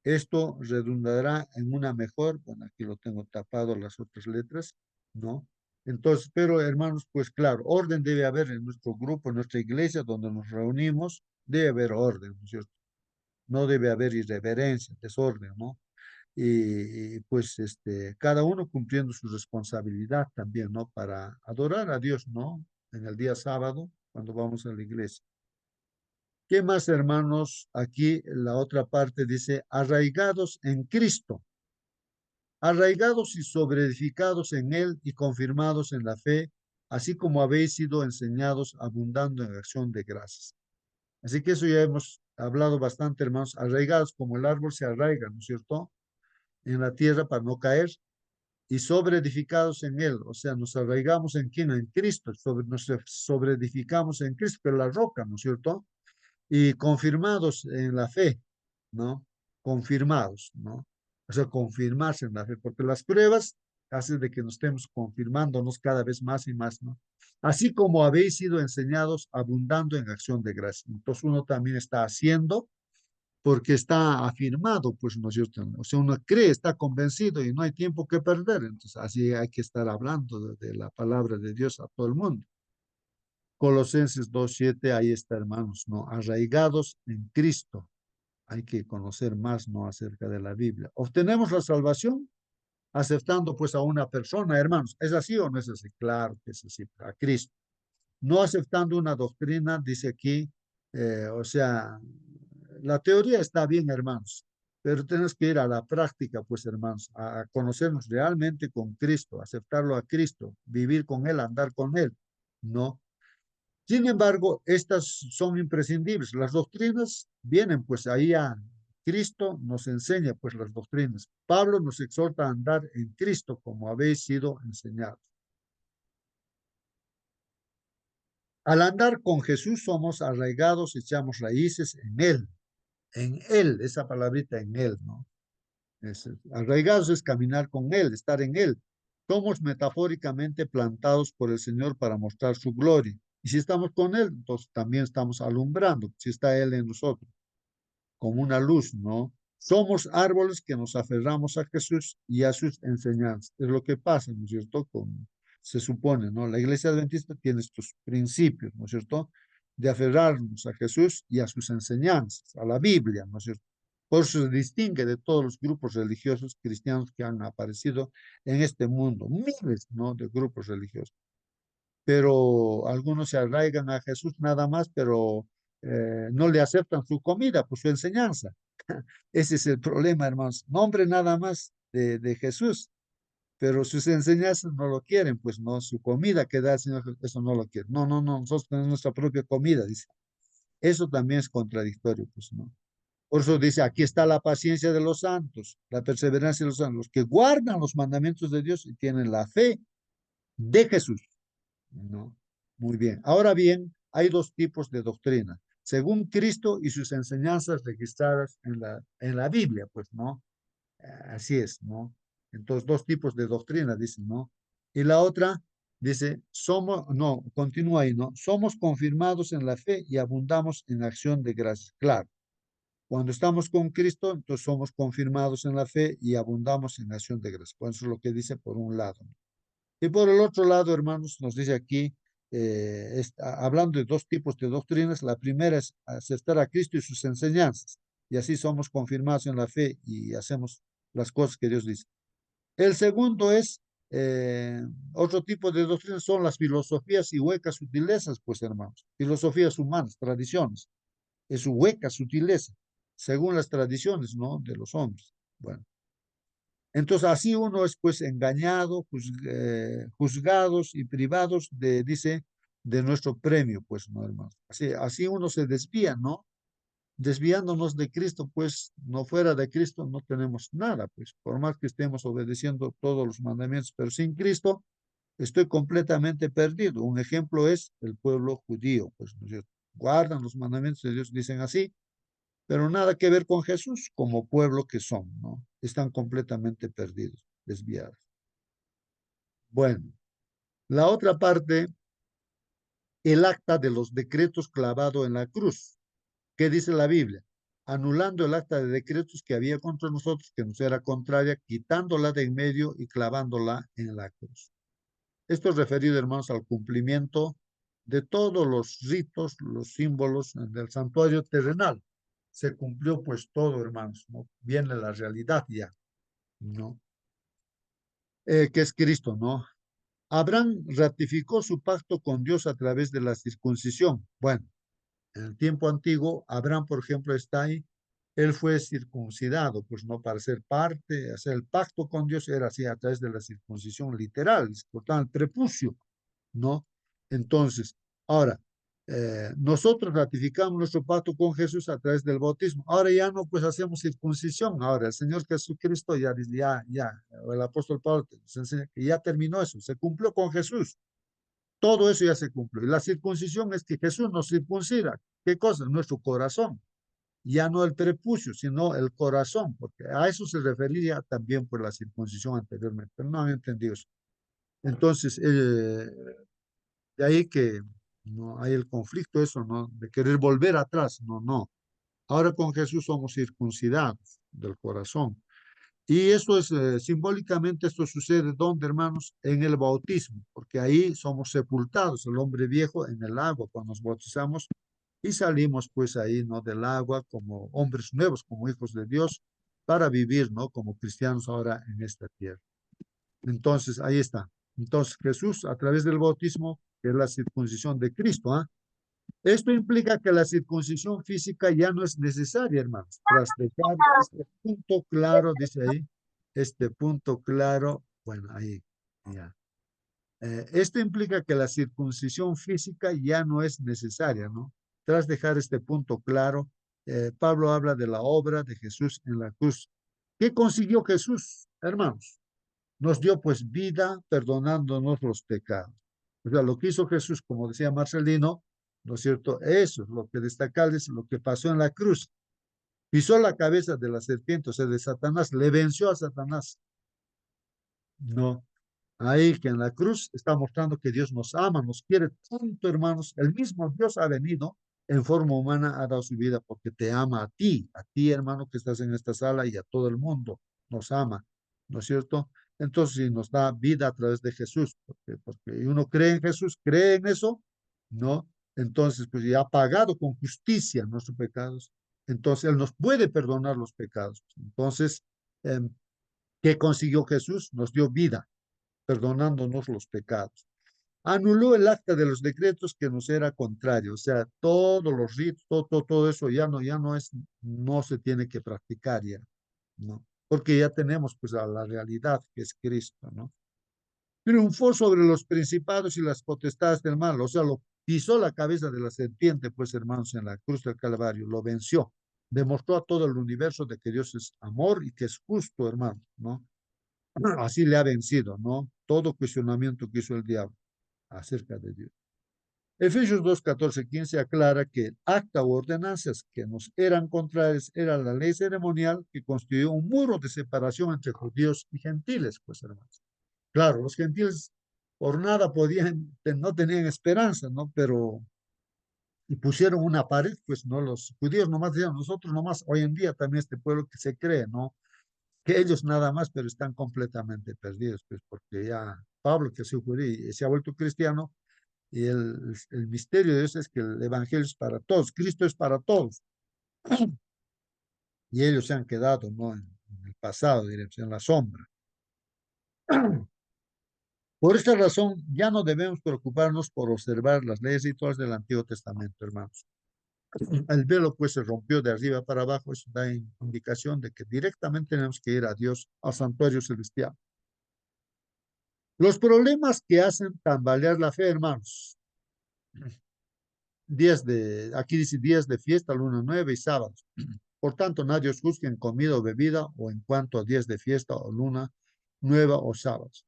Esto redundará en una mejor, bueno, aquí lo tengo tapado las otras letras, ¿no? Entonces, pero hermanos, pues claro, orden debe haber en nuestro grupo, en nuestra iglesia, donde nos reunimos, debe haber orden, ¿no es cierto? No debe haber irreverencia, desorden, ¿no? Pues cada uno cumpliendo su responsabilidad también, ¿no? Para adorar a Dios, ¿no? En el día sábado, cuando vamos a la iglesia. ¿Qué más, hermanos? Aquí la otra parte dice, arraigados en Cristo, arraigados y sobreedificados en Él y confirmados en la fe, así como habéis sido enseñados, abundando en acción de gracias. Así que eso ya hemos hablado bastante, hermanos, arraigados como el árbol se arraiga, ¿no es cierto? En la tierra para no caer y sobreedificados en Él, o sea, nos arraigamos en quién, en Cristo, nos sobreedificamos en Cristo, que es la roca, ¿no es cierto? Y confirmados en la fe, ¿no? Confirmados, ¿no? O sea, confirmarse en la fe, porque las pruebas hacen de que nos estemos confirmándonos cada vez más y más, ¿no? Así como habéis sido enseñados, abundando en acción de gracia. Entonces uno también está haciendo porque está afirmado, pues, ¿no es cierto? O sea, uno cree, está convencido y no hay tiempo que perder. Entonces, así hay que estar hablando de la palabra de Dios a todo el mundo. Colosenses 2:7, ahí está, hermanos, ¿no? Arraigados en Cristo. Hay que conocer más, ¿no? Acerca de la Biblia. Obtenemos la salvación aceptando, pues, a una persona, hermanos. ¿Es así o no es así? Claro que es así, a Cristo. No aceptando una doctrina, dice aquí, o sea, la teoría está bien, hermanos, pero tenemos que ir a la práctica, pues, hermanos, a conocernos realmente con Cristo, aceptarlo a Cristo, vivir con Él, andar con Él, ¿no? Sin embargo, estas son imprescindibles. Las doctrinas vienen pues ahí a Cristo nos enseña pues las doctrinas. Pablo nos exhorta a andar en Cristo como habéis sido enseñados. Al andar con Jesús somos arraigados, echamos raíces en Él, esa palabrita en Él, ¿no? Arraigados es caminar con Él, estar en Él. Somos metafóricamente plantados por el Señor para mostrar su gloria. Y si estamos con Él, entonces también estamos alumbrando, si está Él en nosotros, como una luz, ¿no? Somos árboles que nos aferramos a Jesús y a sus enseñanzas. Es lo que pasa, ¿no es cierto? Se supone, ¿no? La iglesia adventista tiene estos principios, ¿no es cierto? De aferrarnos a Jesús y a sus enseñanzas, a la Biblia, ¿no es cierto? Por eso se distingue de todos los grupos religiosos cristianos que han aparecido en este mundo, miles, ¿no? De grupos religiosos. Pero algunos se arraigan a Jesús nada más, pero no le aceptan su comida, pues su enseñanza. Ese es el problema, hermanos. Nombre nada más de Jesús, pero sus enseñanzas no lo quieren, pues no, su comida que da el Señor, eso no lo quieren. No, no, no, nosotros tenemos nuestra propia comida, dice. Eso también es contradictorio, pues no. Por eso dice, aquí está la paciencia de los santos, la perseverancia de los santos, los que guardan los mandamientos de Dios y tienen la fe de Jesús. ¿No? Muy bien. Ahora bien, hay dos tipos de doctrina, según Cristo y sus enseñanzas registradas en la Biblia, pues, ¿no? Así es, ¿no? Entonces, dos tipos de doctrina, dice, ¿no? Y la otra dice, no, continúa ahí, ¿no? Somos confirmados en la fe y abundamos en acción de gracias. Claro, cuando estamos con Cristo, entonces somos confirmados en la fe y abundamos en acción de gracias. Pues eso es lo que dice por un lado, ¿no? Y por el otro lado, hermanos, nos dice aquí, hablando de dos tipos de doctrinas, la primera es aceptar a Cristo y sus enseñanzas, y así somos confirmados en la fe y hacemos las cosas que Dios dice. El segundo es, otro tipo de doctrinas son las filosofías y huecas sutilezas, pues hermanos, filosofías humanas, tradiciones, es su hueca sutileza, según las tradiciones, ¿no? De los hombres. Bueno. Entonces, así uno es pues engañado, juzgados y privados dice, de nuestro premio, pues, no, hermanos. Así uno se desvía, ¿no? Desviándonos de Cristo, pues, no fuera de Cristo no tenemos nada, pues, por más que estemos obedeciendo todos los mandamientos, pero sin Cristo estoy completamente perdido. Un ejemplo es el pueblo judío, pues, ¿no es cierto? Guardan los mandamientos de Dios, dicen así, pero nada que ver con Jesús como pueblo que son, ¿no? Están completamente perdidos, desviados. Bueno, la otra parte, el acta de los decretos clavado en la cruz. ¿Qué dice la Biblia? Anulando el acta de decretos que había contra nosotros, que nos era contraria, quitándola de en medio y clavándola en la cruz. Esto es referido, hermanos, al cumplimiento de todos los ritos, los símbolos del santuario terrenal. Se cumplió pues todo, hermanos, ¿no? Viene la realidad ya, ¿no? Que es Cristo, ¿no? Abraham ratificó su pacto con Dios a través de la circuncisión. Bueno, en el tiempo antiguo, Abraham, por ejemplo, está ahí. Él fue circuncidado, pues no para ser parte, hacer el pacto con Dios era así a través de la circuncisión literal, cortaban el prepucio, ¿no? Entonces, ahora, nosotros ratificamos nuestro pacto con Jesús a través del bautismo. Ahora ya no, pues hacemos circuncisión. Ahora el Señor Jesucristo ya dice, el apóstol Pablo nos enseña que ya terminó eso, se cumplió con Jesús. Todo eso ya se cumplió. Y la circuncisión es que Jesús nos circuncida. ¿Qué cosa? Nuestro corazón. Ya no el prepucio, sino el corazón, porque a eso se refería también por la circuncisión anteriormente, pero no han entendido eso. Entonces, de ahí que no hay el conflicto, eso, ¿no? De querer volver atrás, no, no. Ahora con Jesús somos circuncidados del corazón. Y eso es, simbólicamente, esto sucede, ¿dónde, hermanos? En el bautismo, porque ahí somos sepultados, el hombre viejo en el agua, cuando nos bautizamos, y salimos pues ahí, ¿no? Del agua como hombres nuevos, como hijos de Dios, para vivir, ¿no? Como cristianos ahora en esta tierra. Entonces, ahí está. Entonces, Jesús, a través del bautismo, que es la circuncisión de Cristo, ¿ah? Esto implica que la circuncisión física ya no es necesaria, hermanos. Tras dejar este punto claro, dice ahí, este punto claro, bueno, ahí, ya. Esto implica que la circuncisión física ya no es necesaria, ¿no? Tras dejar este punto claro, Pablo habla de la obra de Jesús en la cruz. ¿Qué consiguió Jesús, hermanos? Nos dio pues vida perdonándonos los pecados. O sea, lo que hizo Jesús, como decía Marcelino, ¿no es cierto? Eso es lo que destaca, es lo que pasó en la cruz. Pisó la cabeza de la serpiente, o sea, de Satanás, le venció a Satanás. No, ahí que en la cruz está mostrando que Dios nos ama, nos quiere tanto, hermanos. El mismo Dios ha venido en forma humana, ha dado su vida porque te ama a ti, hermano, que estás en esta sala y a todo el mundo. Nos ama, ¿no es cierto? Entonces, si nos da vida a través de Jesús, porque uno cree en Jesús, cree en eso, ¿no? Entonces, pues ya ha pagado con justicia nuestros pecados. Entonces, Él nos puede perdonar los pecados. Entonces, ¿qué consiguió Jesús? Nos dio vida perdonándonos los pecados. Anuló el acta de los decretos que nos era contrario, o sea, todos los ritos, todo eso no se tiene que practicar ya, ¿no? Porque ya tenemos pues a la realidad que es Cristo, ¿no? Triunfó sobre los principados y las potestades del mal, o sea, lo pisó la cabeza de la serpiente, pues hermanos, en la cruz del Calvario, lo venció, demostró a todo el universo de que Dios es amor y que es justo, hermano, ¿no? Así le ha vencido, ¿no? Todo cuestionamiento que hizo el diablo acerca de Dios. Efesios 2, 14, 15 aclara que el acta o ordenanzas que nos eran contrarias era la ley ceremonial que constituyó un muro de separación entre judíos y gentiles, pues hermanos. Claro, los gentiles por nada no tenían esperanza, ¿no? Pero, y pusieron una pared, pues, ¿no? Los judíos nomás decían, nosotros nomás, hoy en día también este pueblo que se cree, ¿no? Que ellos nada más, pero están completamente perdidos, pues, porque ya Pablo, que se judío y se ha vuelto cristiano, y el misterio de eso es que el evangelio es para todos, Cristo es para todos, y ellos se han quedado, ¿no? En el pasado, diremos, en la sombra. Por esta razón, ya no debemos preocuparnos por observar las leyes rituales del Antiguo Testamento, hermanos. El velo pues se rompió de arriba para abajo, eso da indicación de que directamente tenemos que ir a Dios, al santuario celestial. Los problemas que hacen tambalear la fe, hermanos. aquí dice días de fiesta, luna nueva y sábados. Por tanto, nadie os juzgue en comida o bebida o en cuanto a días de fiesta o luna nueva o sábados.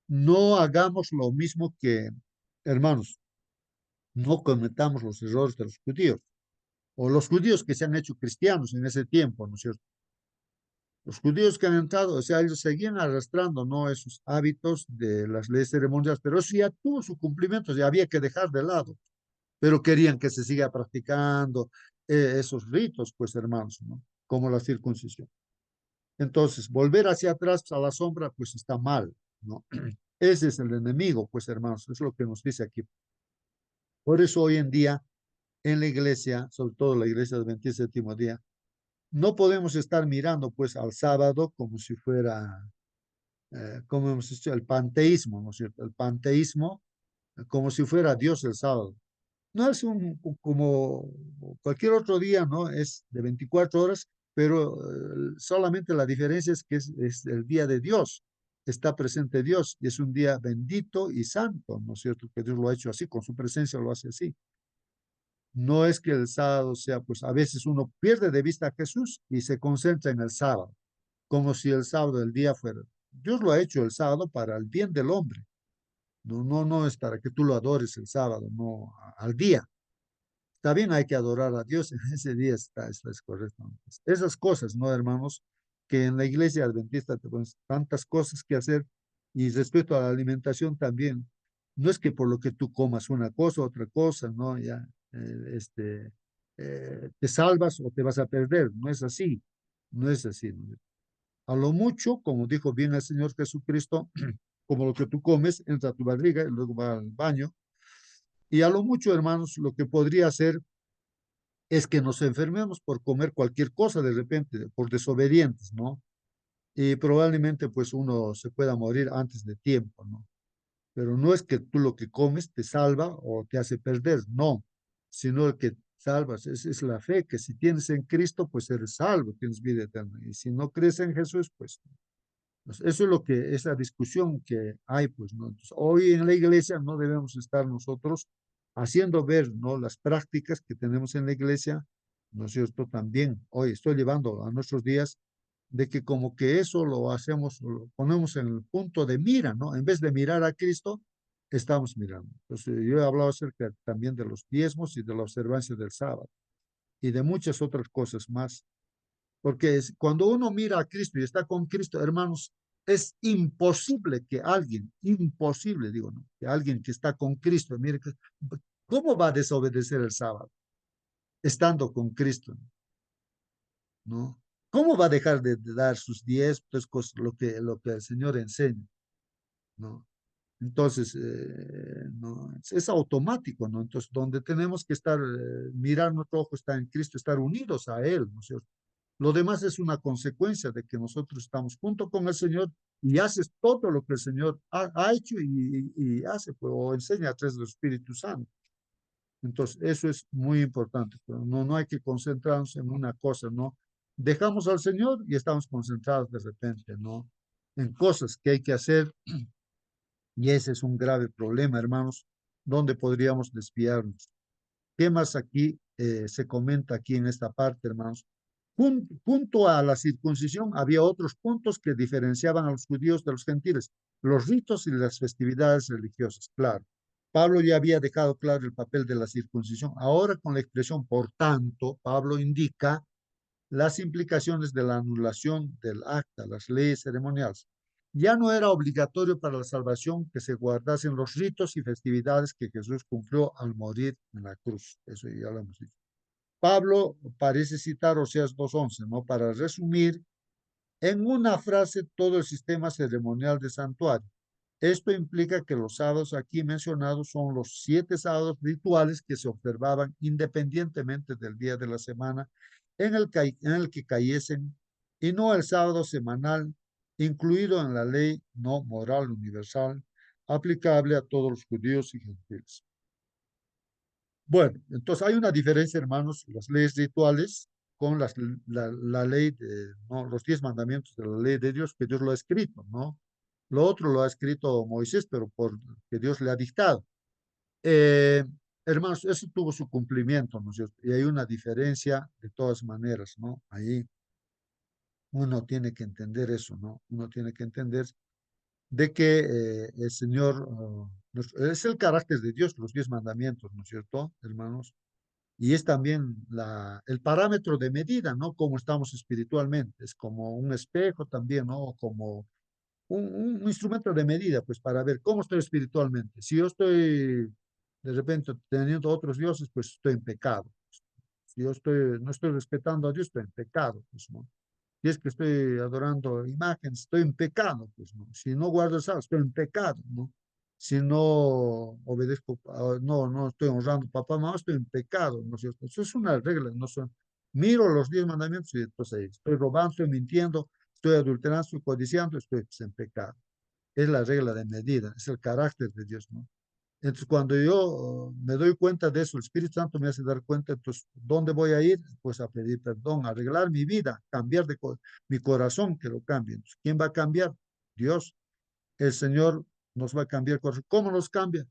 No hagamos lo mismo que, hermanos, no cometamos los errores de los judíos o los judíos que se han hecho cristianos en ese tiempo, ¿no es cierto? Los judíos que han entrado, o sea, ellos seguían arrastrando, ¿no? Esos hábitos de las leyes ceremoniales, pero eso ya tuvo su cumplimiento, ya había que dejar de lado, pero querían que se siga practicando esos ritos, pues, hermanos, ¿no? Como la circuncisión. Entonces, volver hacia atrás a la sombra, pues está mal, ¿no? Ese es el enemigo, pues, hermanos, es lo que nos dice aquí. Por eso hoy en día, en la iglesia, sobre todo la iglesia del 27º día, no podemos estar mirando, pues, al sábado como si fuera como hemos dicho, el panteísmo, ¿no es cierto? El panteísmo, como si fuera Dios el sábado. No es como cualquier otro día, ¿no? Es de 24 horas, pero solamente la diferencia es que es el día de Dios. Está presente Dios y es un día bendito y santo, ¿no es cierto? Que Dios lo ha hecho así, con su presencia lo hace así. No es que el sábado sea, pues a veces uno pierde de vista a Jesús y se concentra en el sábado, como si el sábado del día fuera. Dios lo ha hecho el sábado para el bien del hombre. No es para que tú lo adores el sábado, no al día. Está bien, hay que adorar a Dios en ese día, es correcto. Esas cosas, ¿no, hermanos? Que en la iglesia adventista tenemos tantas cosas que hacer y respecto a la alimentación también. No es que por lo que tú comas una cosa, otra cosa, ¿no? Ya, te salvas o te vas a perder. No es así, no es así, ¿no? A lo mucho, como dijo bien el Señor Jesucristo, como lo que tú comes, entra a tu barriga y luego va al baño. Y a lo mucho, hermanos, lo que podría hacer es que nos enfermemos por comer cualquier cosa de repente, por desobedientes, ¿no? Y probablemente pues uno se pueda morir antes de tiempo, ¿no? Pero no es que tú lo que comes te salva o te hace perder, no, sino el que salvas, es la fe, que si tienes en Cristo, pues eres salvo, tienes vida eterna. Y si no crees en Jesús, pues eso es lo que, esa discusión que hay, pues, ¿no? Entonces, hoy en la iglesia no debemos estar nosotros haciendo ver, ¿no? Las prácticas que tenemos en la iglesia, ¿no es cierto? También hoy estoy llevando a nuestros días de que como que eso lo hacemos, lo ponemos en el punto de mira, ¿no? En vez de mirar a Cristo, estamos mirando. Entonces, yo he hablado acerca también de los diezmos y de la observancia del sábado y de muchas otras cosas más. Porque cuando uno mira a Cristo y está con Cristo, hermanos, es imposible que alguien, imposible, digo, ¿no? Que alguien que está con Cristo, mire, ¿cómo va a desobedecer el sábado estando con Cristo? ¿No? ¿Cómo va a dejar de dar sus diezmos, lo que el Señor enseña? ¿No? Entonces, no, es automático, ¿no? Entonces, donde tenemos que estar, mirar nuestro ojo está en Cristo, estar unidos a Él, ¿no es cierto? Lo demás es una consecuencia de que nosotros estamos junto con el Señor y haces todo lo que el Señor ha hecho y hace, pues, o enseña a través del Espíritu Santo. Entonces, eso es muy importante. Pero no hay que concentrarnos en una cosa, ¿no? Dejamos al Señor y estamos concentrados de repente, ¿no? En cosas que hay que hacer y ese es un grave problema, hermanos, donde podríamos desviarnos. ¿Qué más aquí se comenta aquí en esta parte, hermanos? Junto a la circuncisión había otros puntos que diferenciaban a los judíos de los gentiles, los ritos y las festividades religiosas, claro. Pablo ya había dejado claro el papel de la circuncisión. Ahora con la expresión por tanto, Pablo indica las implicaciones de la anulación del acta, las leyes ceremoniales. Ya no era obligatorio para la salvación que se guardasen los ritos y festividades que Jesús cumplió al morir en la cruz. Eso ya lo hemos dicho. Pablo parece citar Oseas 2:11, ¿no? Para resumir en una frase todo el sistema ceremonial de santuario. Esto implica que los sábados aquí mencionados son los 7 sábados rituales que se observaban independientemente del día de la semana en el que cayesen y no el sábado semanal incluido en la ley no moral universal aplicable a todos los judíos y gentiles. Bueno, entonces hay una diferencia, hermanos, las leyes rituales con la ley de, ¿no? Los 10 mandamientos de la ley de Dios, que Dios lo ha escrito, ¿no? Lo otro lo ha escrito Moisés, pero porque Dios le ha dictado. Eh, hermanos, eso tuvo su cumplimiento, ¿no es cierto? Y hay una diferencia de todas maneras, ¿no? Ahí uno tiene que entender eso, ¿no? Uno tiene que entender de que el Señor es el carácter de Dios, los 10 mandamientos, ¿no es cierto, hermanos? Y es también el parámetro de medida, ¿no? Cómo estamos espiritualmente. Es como un espejo también, ¿no? Como un instrumento de medida, pues para ver cómo estoy espiritualmente. Si yo estoy de repente teniendo otros dioses, pues estoy en pecado. Si yo no estoy respetando a Dios, estoy en pecado, pues, ¿no? Si es que estoy adorando imágenes, estoy en pecado, pues, ¿no? Si no guardo el sábado, estoy en pecado, ¿no? Si no obedezco, no estoy honrando a papá, mamá, estoy en pecado, ¿no es cierto? Eso es una regla, no son. Miro los 10 mandamientos y entonces estoy robando, estoy mintiendo, estoy adulterando, estoy codiciando, estoy pues, en pecado. Es la regla de medida, es el carácter de Dios, ¿no? Entonces, cuando yo me doy cuenta de eso, el Espíritu Santo me hace dar cuenta, entonces, ¿dónde voy a ir? Pues a pedir perdón, a arreglar mi vida, cambiar mi corazón, que lo cambie. Entonces, ¿quién va a cambiar? Dios. El Señor nos va a cambiar. ¿Cómo nos cambia?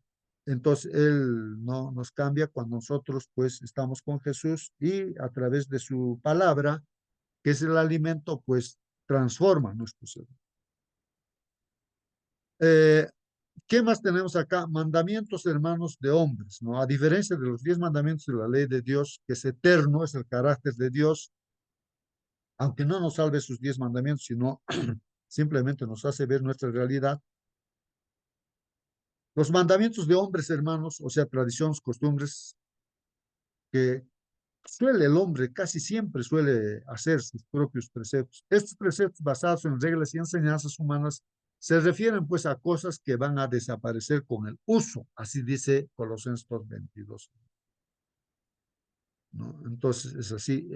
Entonces, Él no nos cambia cuando nosotros, pues, estamos con Jesús y a través de su palabra, que es el alimento, pues, transforma nuestro ser. Eh, ¿Qué más tenemos acá? Mandamientos, hermanos, de hombres, ¿no? A diferencia de los 10 mandamientos de la ley de Dios, que es eterno, es el carácter de Dios, aunque no nos salve sus 10 mandamientos, sino simplemente nos hace ver nuestra realidad. Los mandamientos de hombres, hermanos, o sea, tradiciones, costumbres, que suele el hombre, casi siempre suele hacer sus propios preceptos. Estos preceptos basados en reglas y enseñanzas humanas se refieren pues a cosas que van a desaparecer con el uso, así dice Colosenses 2:22. ¿No? Entonces es así.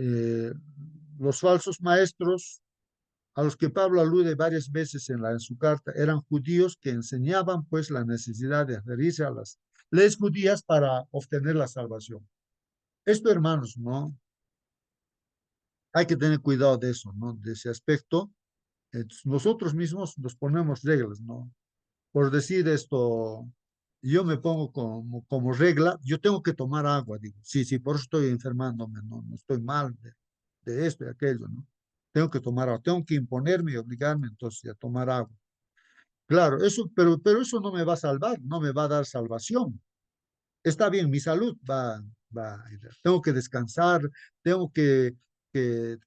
Los falsos maestros a los que Pablo alude varias veces en su carta eran judíos que enseñaban pues la necesidad de adherirse a las leyes judías para obtener la salvación. Esto, hermanos, ¿no? Hay que tener cuidado de eso, ¿no? De ese aspecto. Nosotros mismos nos ponemos reglas, ¿no? Por decir esto, yo me pongo como regla, yo tengo que tomar agua, digo, sí, sí, por eso estoy enfermándome, no estoy mal de esto y aquello, ¿no? Tengo que tomar agua, tengo que imponerme y obligarme entonces a tomar agua. Claro, eso, pero eso no me va a salvar, no me va a dar salvación. Está bien, mi salud va a ir. Tengo que descansar, tengo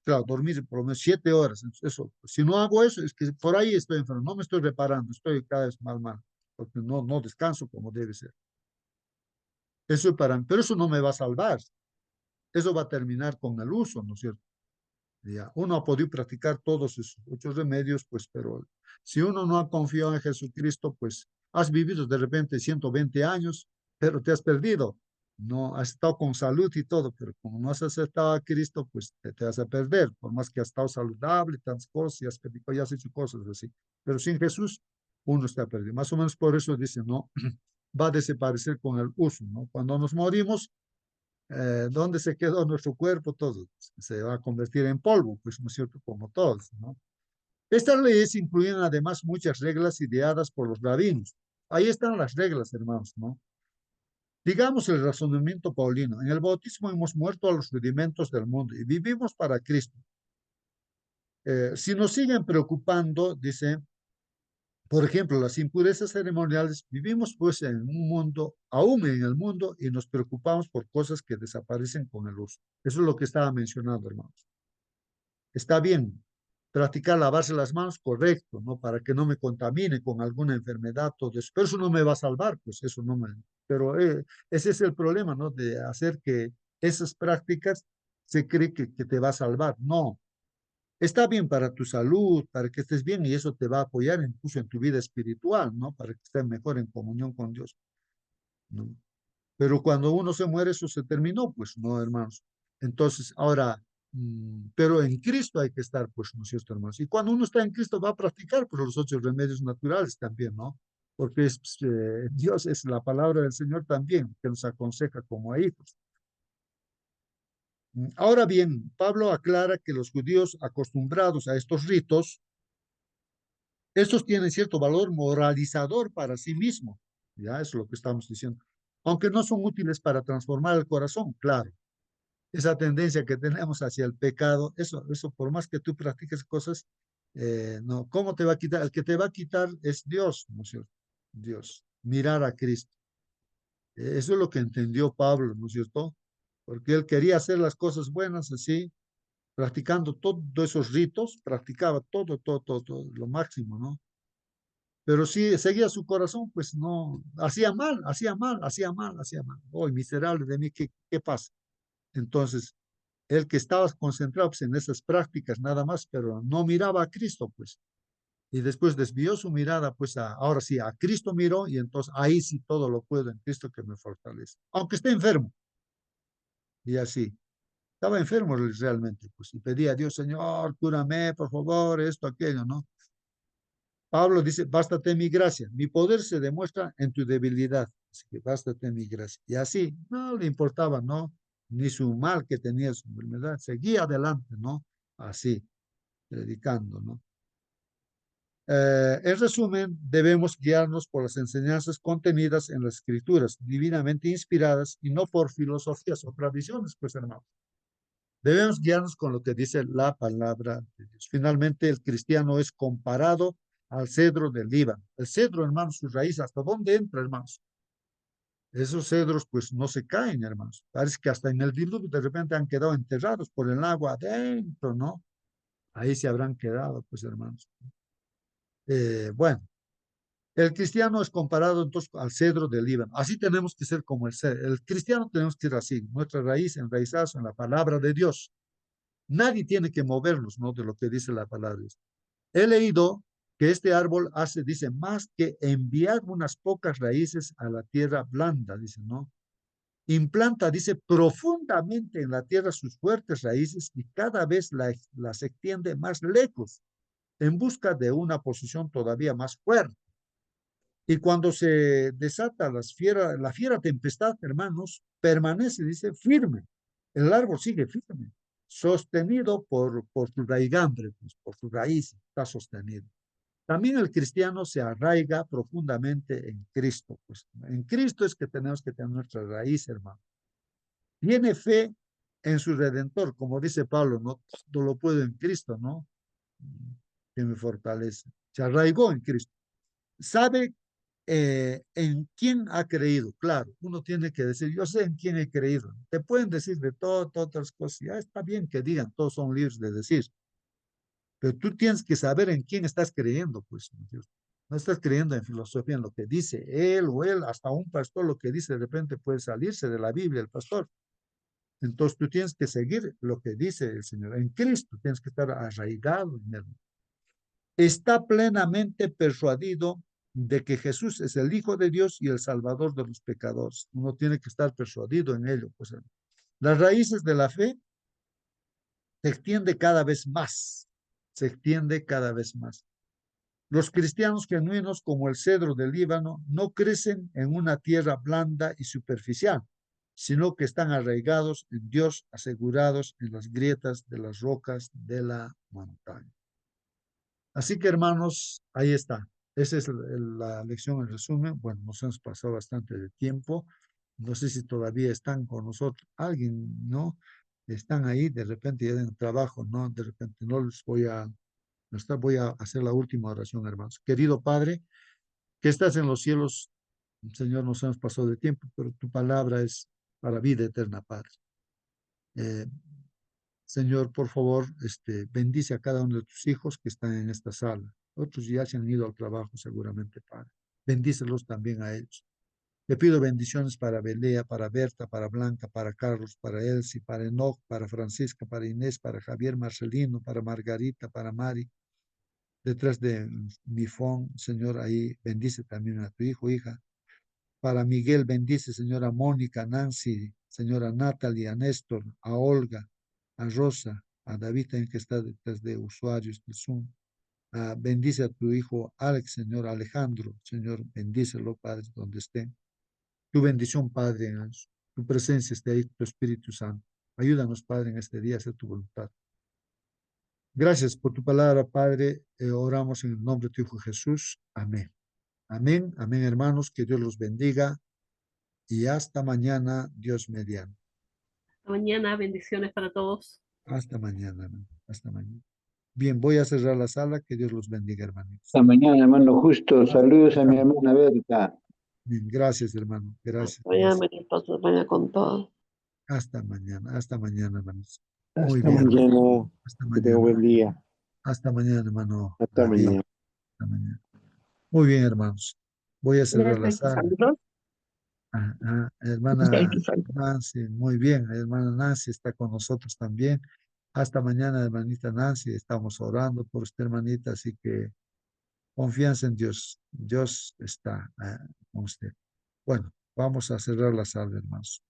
claro, dormir por lo menos 7 horas. Eso, si no hago eso, es que por ahí estoy enfermo, no me estoy reparando, estoy cada vez mal, porque no descanso como debe ser. Eso pero eso no me va a salvar. Eso va a terminar con el uso, ¿no es cierto? Ya, uno ha podido practicar todos esos 8 remedios, pues, pero si uno no ha confiado en Jesucristo, pues has vivido de repente 120 años, pero te has perdido. No has estado con salud y todo, pero como no has aceptado a Cristo, pues te vas a perder, por más que has estado saludable, tantas cosas, y has predicado, y has hecho cosas así. Pero sin Jesús, uno está perdido. Más o menos por eso dice, no, va a desaparecer con el uso, ¿no? Cuando nos morimos, ¿dónde se quedó nuestro cuerpo? Todo se va a convertir en polvo, pues, ¿no es cierto? Como todos, ¿no? Estas leyes incluyen además muchas reglas ideadas por los rabinos. Ahí están las reglas, hermanos, ¿no? Digamos el razonamiento paulino. En el bautismo hemos muerto a los rudimentos del mundo y vivimos para Cristo. Si nos siguen preocupando, dice, por ejemplo, las impurezas ceremoniales, vivimos pues en un mundo, aún en el mundo, y nos preocupamos por cosas que desaparecen con el uso. Eso es lo que estaba mencionando, hermanos. Está bien, practicar lavarse las manos, correcto, ¿no? Para que no me contamine con alguna enfermedad, todo eso. Pero eso no me va a salvar, pues eso no me... Pero ese es el problema, ¿no? De hacer que esas prácticas se cree que te va a salvar. No, está bien para tu salud, para que estés bien y eso te va a apoyar incluso en tu vida espiritual, ¿no? Para que estés mejor en comunión con Dios, ¿no? Pero cuando uno se muere, eso se terminó, pues, ¿no, hermanos? Entonces, ahora, pero en Cristo hay que estar, pues, ¿no es cierto, hermanos? Y cuando uno está en Cristo va a practicar, pues, los 8 remedios naturales también, ¿no? Porque Dios es la palabra del Señor también, que nos aconseja como a hijos. Ahora bien, Pablo aclara que los judíos acostumbrados a estos ritos, estos tienen cierto valor moralizador para sí mismos. Ya, eso es lo que estamos diciendo. aunque no son útiles para transformar el corazón, claro. Esa tendencia que tenemos hacia el pecado, eso por más que tú practiques cosas, no, ¿cómo te va a quitar? El que te va a quitar es Dios, ¿no es cierto? Dios, mirar a Cristo. Eso es lo que entendió Pablo, ¿no es cierto? Porque él quería hacer las cosas buenas así, practicando todos esos ritos, practicaba todo, lo máximo, ¿no? Pero si seguía su corazón, pues no, hacía mal, hacía mal, hacía mal, hacía mal. Oh, miserable de mí, ¿qué pasa? Entonces, él que estaba concentrado pues, en esas prácticas nada más, pero no miraba a Cristo, pues. Y después desvió su mirada, pues ahora sí, a Cristo miró y entonces ahí sí todo lo puedo en Cristo que me fortalece. Aunque esté enfermo. Y así. Estaba enfermo realmente, pues, y pedía a Dios, Señor, cúrame, por favor, esto, aquello, ¿no? Pablo dice, bástate mi gracia, mi poder se demuestra en tu debilidad, así que bástate mi gracia. Y así, no le importaba, ¿no? Ni su mal que tenía, su enfermedad, seguía adelante, ¿no? Así, predicando, ¿no? En resumen, debemos guiarnos por las enseñanzas contenidas en las escrituras, divinamente inspiradas, y no por filosofías o tradiciones, pues, hermano. Debemos guiarnos con lo que dice la palabra de Dios. Finalmente, el cristiano es comparado al cedro del Líbano. El cedro, hermanos, su raíz, ¿hasta dónde entra, hermanos? Esos cedros, pues, no se caen, hermanos. Parece que hasta en el diluvio de repente han quedado enterrados por el agua adentro, ¿no? Ahí se habrán quedado, pues, hermanos. Bueno, el cristiano es comparado entonces al cedro del Líbano. Así tenemos que ser como el cedro. El cristiano tenemos que ser así, nuestra raíz enraizados en la palabra de Dios. Nadie tiene que movernos, ¿no? De lo que dice la palabra de Dios. He leído que este árbol hace, dice, más que enviar unas pocas raíces a la tierra blanda, dice, ¿no? Implanta, dice, profundamente en la tierra sus fuertes raíces y cada vez las extiende más lejos en busca de una posición todavía más fuerte. Y cuando se desata la fiera tempestad, hermanos, permanece, dice, firme. El árbol sigue firme, sostenido por su raigambre, pues, por su raíz, está sostenido. También el cristiano se arraiga profundamente en Cristo. Pues. En Cristo es que tenemos que tener nuestra raíz, hermano. Tiene fe en su Redentor, como dice Pablo, no todo lo puedo en Cristo, ¿no? Que me fortalece. Se arraigó en Cristo. Sabe en quién ha creído. Claro, uno tiene que decir, yo sé en quién he creído. Te pueden decir de todas otras cosas. Ya está bien que digan, todos son libres de decir. Pero tú tienes que saber en quién estás creyendo, pues. No estás creyendo en filosofía, en lo que dice él o él, hasta un pastor lo que dice de repente puede salirse de la Biblia el pastor. Entonces tú tienes que seguir lo que dice el Señor. En Cristo tienes que estar arraigado en él. Está plenamente persuadido de que Jesús es el Hijo de Dios y el Salvador de los pecadores. Uno tiene que estar persuadido en ello. Pues, las raíces de la fe se extiende cada vez más, se extiende cada vez más. Los cristianos genuinos, como el cedro del Líbano, no crecen en una tierra blanda y superficial, sino que están arraigados en Dios, asegurados en las grietas de las rocas de la montaña. Así que, hermanos, ahí está. Esa es la lección en resumen. Bueno, nos hemos pasado bastante de tiempo. No sé si todavía están con nosotros. Alguien, ¿no? Están ahí, de repente ya en el trabajo, ¿no? De repente no les voy a hacer la última oración, hermanos. Querido Padre, que estás en los cielos, Señor, nos hemos pasado de tiempo, pero tu palabra es para vida eterna, Padre. Eh, Señor, por favor, bendice a cada uno de tus hijos que están en esta sala. Otros ya se han ido al trabajo seguramente, Padre. Bendícelos también a ellos. Le pido bendiciones para Belea, para Berta, para Blanca, para Carlos, para Elsie, para Enoch, para Francisca, para Inés, para Javier Marcelino, para Margarita, para Mari. Detrás de mi phone, Señor, ahí bendice también a tu hijo, hija. Para Miguel, bendice, señora Mónica, Nancy, señora Natalie, a Néstor, a Olga, a Rosa, a David, en que está detrás de usuarios del Zoom. Bendice a tu hijo Alex, señor Alejandro, Señor, bendícelo, Padre, donde esté. Tu bendición, Padre, en tu presencia esté ahí, tu Espíritu Santo. Ayúdanos, Padre, en este día a hacer tu voluntad. Gracias por tu palabra, Padre. Oramos en el nombre de tu Hijo Jesús. Amén. Amén, amén, hermanos. Que Dios los bendiga. y hasta mañana, Dios mediante. Mañana, bendiciones para todos. Hasta mañana, hermano. Hasta mañana. Bien, voy a cerrar la sala. Que Dios los bendiga, hermanos. Hasta mañana, hermano Justo. Saludos a mi hermana Berta. Bien, gracias, hermano. Gracias. Mañana, Gracias. mañana con todo. Hasta mañana, hermanos. Muy Hasta bien. mañana. Hasta Que tenga buen mañana. día. Hasta mañana, hermano. Hasta David. mañana. Hasta mañana. Muy bien, hermanos. Voy a cerrar la sala. Hermana Nancy, muy bien. Hermana Nancy está con nosotros también. Hasta mañana, hermanita Nancy. Estamos orando por usted, hermanita. Así que confianza en Dios. Dios está con usted. Bueno, vamos a cerrar la sala, hermanos.